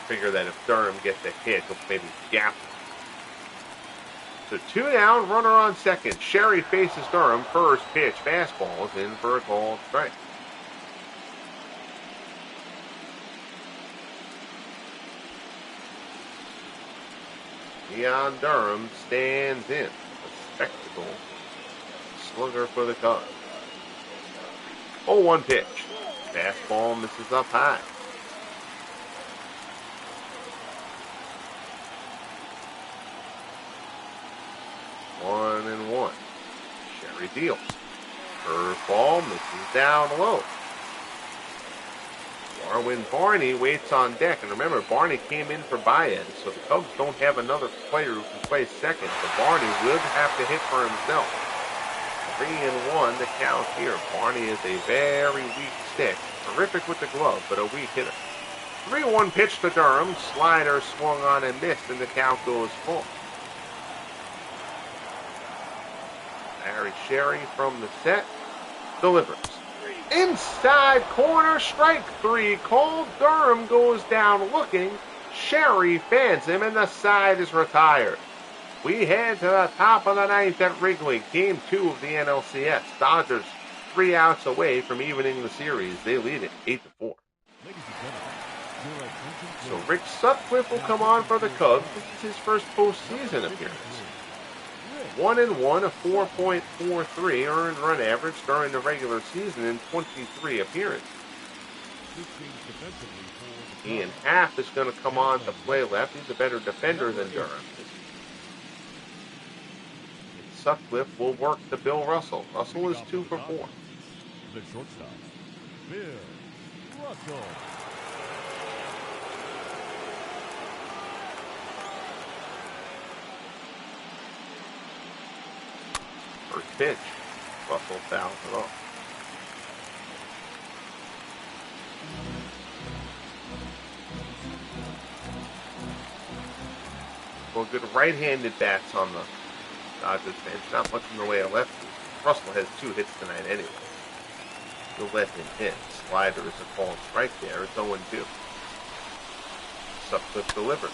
Figure that if Durham gets a hit, he'll maybe gap him. So 2 down, runner on second. Sherry faces Durham. First pitch, fastball is in for a called strike. Leon Durham stands in. A spectacle slugger for the Cubs. 0-1 pitch. Fastball misses up high. One and one. Sherry deals. Curveball misses down low. Darwin Barney waits on deck. And remember, Barney came in for Baez, so the Cubs don't have another player who can play second. So Barney will have to hit for himself. 3-1 the count here. Barney is a very weak stick. Terrific with the glove, but a weak hitter. 3-1 pitch to Durham. Slider swung on and missed, and the count goes full. Larry Sherry from the set. Delivers. Inside corner, strike 3 called. Durham goes down looking. Sherry fans him, and the side is retired. We head to the top of the 9th at Wrigley. Game 2 of the NLCS. Dodgers 3 outs away from evening the series. They lead it 8-4. So Rick Sutcliffe will come on for the Cubs. This is his first postseason appearance. 1-1, a 4.43 earned run average during the regular season in 23 appearances. Ian Happ is going to come on to play left. He's a better defender than Durham. Sutcliffe will work to Bill Russell. Russell is 2 for 4. The shortstop, Bill Russell. First pitch. Russell fouls it off. Well, good right-handed bats on the Dodgers bench. Not much in the way of lefty. Russell has 2 hits tonight anyway. You'll let him hit. Slider is a called strike there. It's 0-2. Sutcliffe delivers.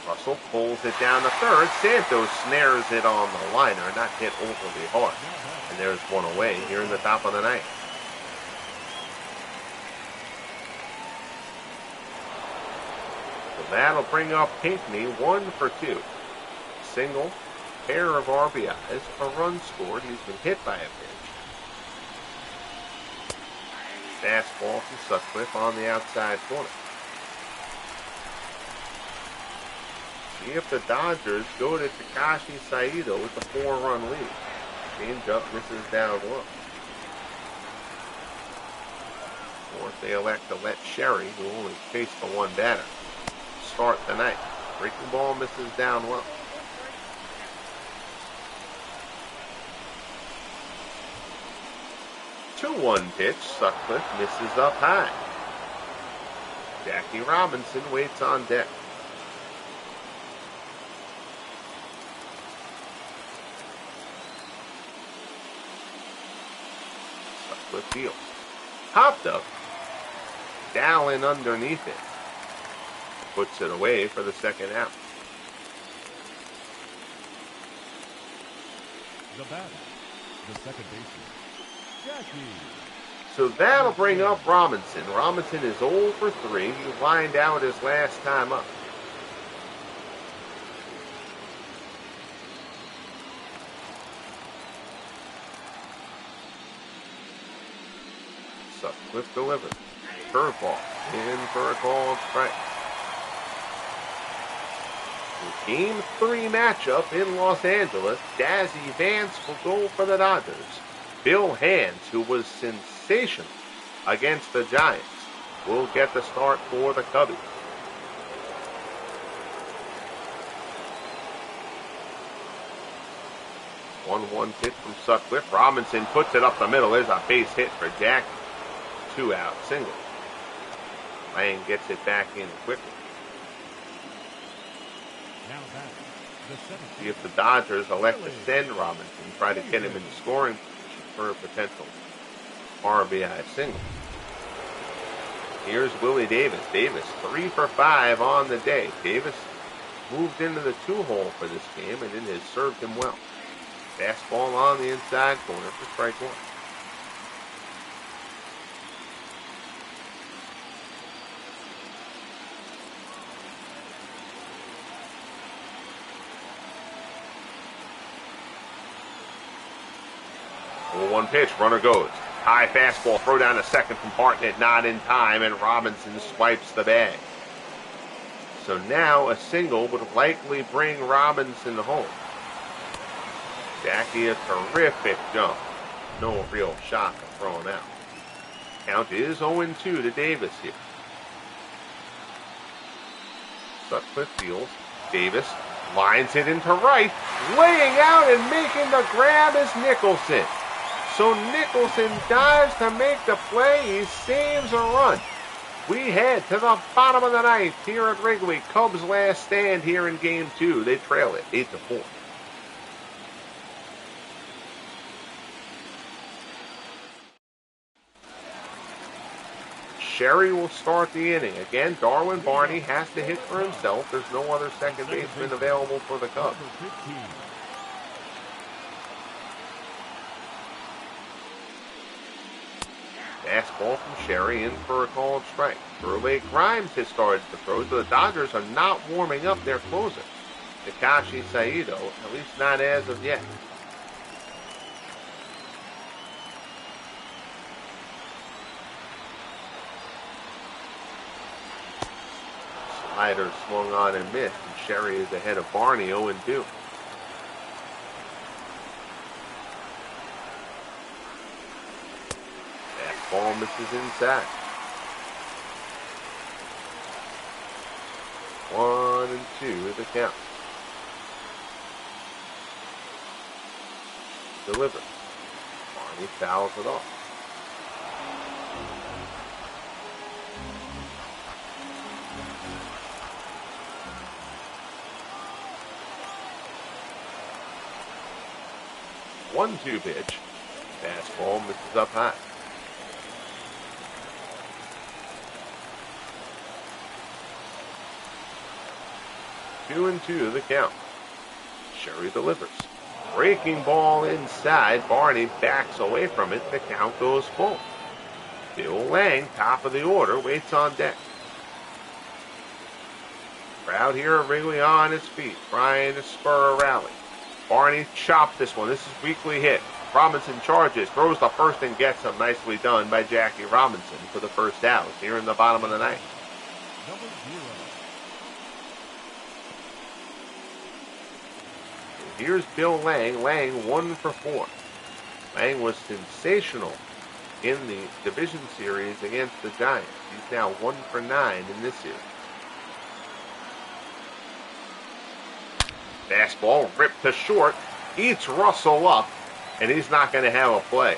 Russell pulls it down to third. Santos snares it on the liner, not hit overly hard. And there's one away here in the top of the 9th. So that'll bring up Pinckney 1 for 2. Single, pair of RBIs, a run scored. He's been hit by a pitch. Fastball from Sutcliffe on the outside corner. See if the Dodgers go to Takashi Saito with the 4-run lead. Changeup misses down low. Or if they elect to let Sherry, who only faced the 1 batter, start the night. Breaking ball misses down low. The 2-1 pitch, Sutcliffe misses up high. Jackie Robinson waits on deck. Sutcliffe deals. Popped up. Dallin underneath it. Puts it away for the second out. The batter, the second baseman, Jackie. So that'll bring up Robinson. Robinson is 0 for 3. He lined out his last time up. Sutcliffe delivers. Curveball in for a called strike. The Game 3 matchup in Los Angeles. Dazzy Vance will go for the Dodgers. Bill Hands, who was sensational against the Giants will get the start for the Cubbies. 1-1 pitch from Sutcliffe. Robinson puts it up the middle. There's a base hit for Jackie. 2 out single. Lang gets it back in quickly. See if the Dodgers elect to send Robinson, try to get him in scoring position for a potential RBI single. Here's Willie Davis. Davis 3 for 5 on the day. Davis moved into the 2-hole for this game, and it has served him well. Fastball on the inside corner for strike 1. One pitch, runner goes. High fastball, throw down to second from Hartnett, not in time, and Robinson swipes the bag. So now a single would likely bring Robinson home. Jackie, a terrific jump. No real shot to throw him out. Count is 0-2 to Davis here. Sutcliffe fields. Davis lines it into right. Laying out and making the grab is Nicholson. So Nicholson dives to make the play. He saves a run. We head to the bottom of the ninth here at Wrigley. Cubs last stand here in Game 2. They trail it 8-4. Sherry will start the inning. Again, Darwin Barney has to hit for himself. There's no other second baseman available for the Cubs. Fastball from Sherry in for a called strike. Burley Grimes has started to throw, so the Dodgers are not warming up their closer. Takashi Saito, at least not as of yet. Slider swung on and missed, and Sherry is ahead of Barney 0-2. Ball misses inside. 1-2 the count. Delivered. Barney fouls it off. One-two pitch. Fastball misses up high. 2-2 the count. Sherry delivers. Breaking ball inside. Barney backs away from it. The count goes full. Bill Lang, top of the order, waits on deck. Crowd here at Wrigley on its feet, trying to spur a rally. Barney chopped this one. This is weakly hit. Robinson charges, throws the first and gets him. Nicely done by Jackie Robinson for the first out here in the bottom of the ninth. Here's Bill Lang. Lang 1 for 4. Lang was sensational in the division series against the Giants. He's now 1 for 9 in this series. Fastball ripped to short. Eats Russell up, and he's not going to have a play.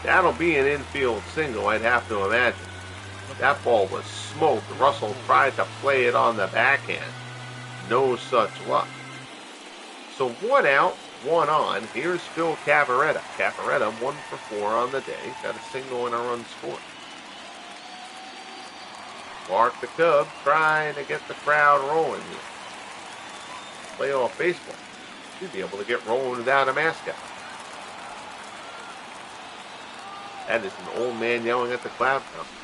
That'll be an infield single, I'd have to imagine. That ball was smoked. Russell tried to play it on the backhand. No such luck. So 1 out, 1 on. Here's Phil Cavaretta. Cavaretta 1 for 4 on the day. Got a single and a run scored. Clark the Cub trying to get the crowd rolling here. Playoff baseball. Should be able to get rolling without a mascot. That is an old man yelling at the cloud company.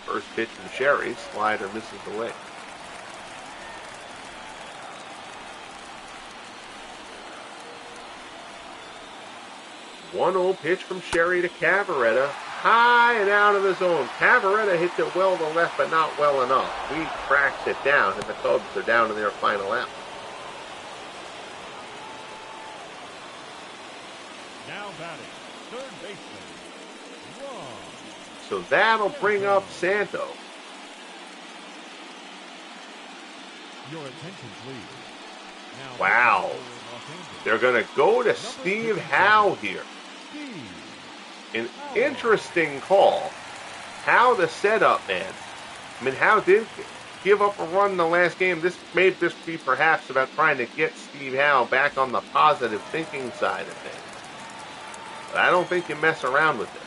First pitch from Sherry. Slider misses the leg. 1-0 pitch from Sherry to Cavaretta. High and out of the zone. Cavaretta hits it well to left, but not well enough. Weed cracks it down, and the Cubs are down to their final out. Now batting, third baseman, Ron. so that'll bring up Santo. Your attention, please. Now, Wow. They're going to go to Steve Howe here. An interesting call. Howe, the setup man. I mean, Howe did give up a run in the last game. This may just be perhaps about trying to get Steve Howe back on the positive thinking side of things. But I don't think you mess around with this.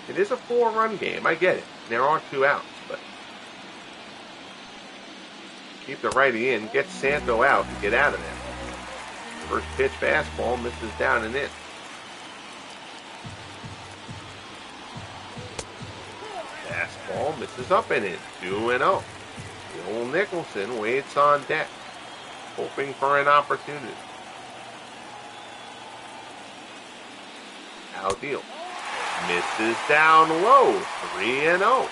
It is a 4-run game. I get it. There are 2 outs, but keep the righty in, get Santo out, and get out of there. First pitch fastball misses down and in. Fastball misses up and in. 2-0. Bill NIcholson waits on deck, hoping for an opportunity. Now deal. Misses down low. 3-0. So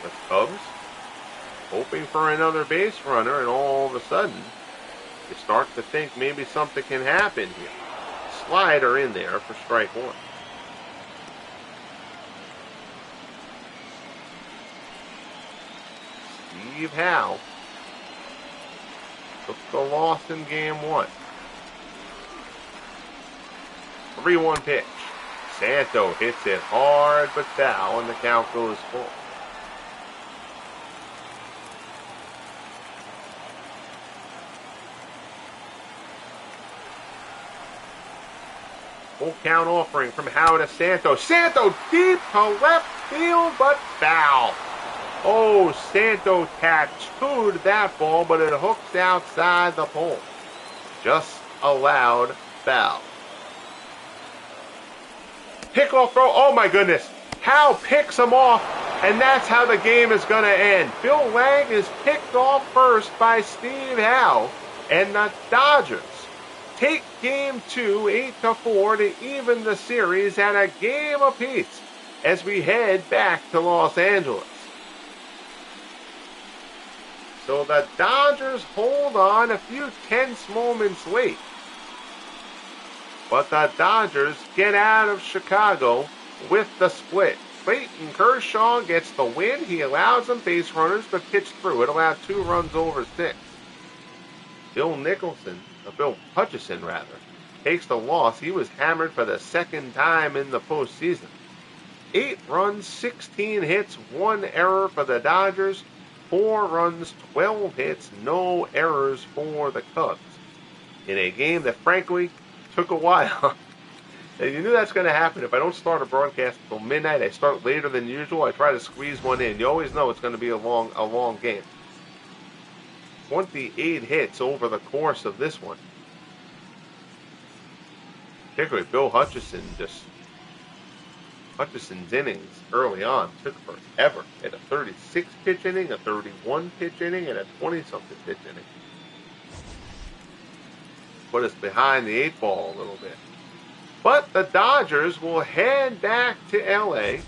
the Cubs hoping for another base runner, and all of a sudden you start to think maybe something can happen here. Slider in there for strike 1. Steve Howe took the loss in game 1. 3-1 pitch. Santo hits it hard but foul, and the count goes full. Full count offering from Howe to Santo. Santo deep to left field, but foul. Oh, Santo tattooed that ball, but it hooks outside the pole. Just allowed foul. Pickoff throw. Oh my goodness. Howe picks him off, and that's how the game is going to end. Bill Lang is picked off first by Steve Howe, and the Dodgers take game 2, 8-4, to even the series at a game apiece as we head back to Los Angeles. So the Dodgers hold on a few tense moments late. But the Dodgers get out of Chicago with the split. Clayton Kershaw gets the win. He allows them base runners, but pitched through. It allowed 2 runs over 6. Bill Hutchison, takes the loss. He was hammered for the 2nd time in the postseason. 8 runs, 16 hits, 1 error for the Dodgers. 4 runs, 12 hits, no errors for the Cubs. In a game that, frankly, took a while. You knew that's going to happen. If I don't start a broadcast until midnight, I start later than usual. I try to squeeze one in. You always know it's going to be a long game. 28 hits over the course of this one. Particularly Bill Hutchison, Hutchison's innings early on took forever. At a 36-pitch inning, a 31-pitch inning, and a 20-something pitch inning. Put us behind the 8 ball a little bit. But the Dodgers will head back to L.A.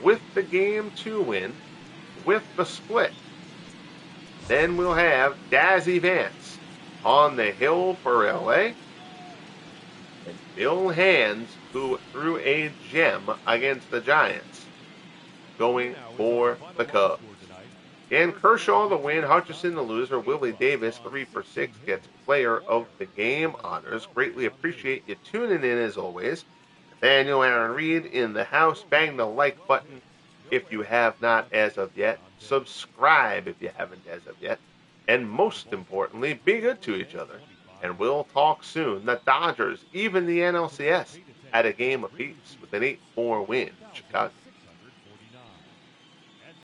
with the game 2 win, with the split. Then we'll have Dazzy Vance on the hill for L.A. and Bill Hands, who threw a gem against the Giants, going for the Cubs. And Kershaw the win, Hutchison the loser, Willie Davis 3 for 6 gets player of the game honors. Greatly appreciate you tuning in as always. Nathaniel Aaron Reed in the house. Bang the like button if you have not as of yet. Subscribe if you haven't as of yet. And most importantly, be good to each other. And we'll talk soon. The Dodgers, even the NLCS, at a game apiece with an 8-4 win in Chicago.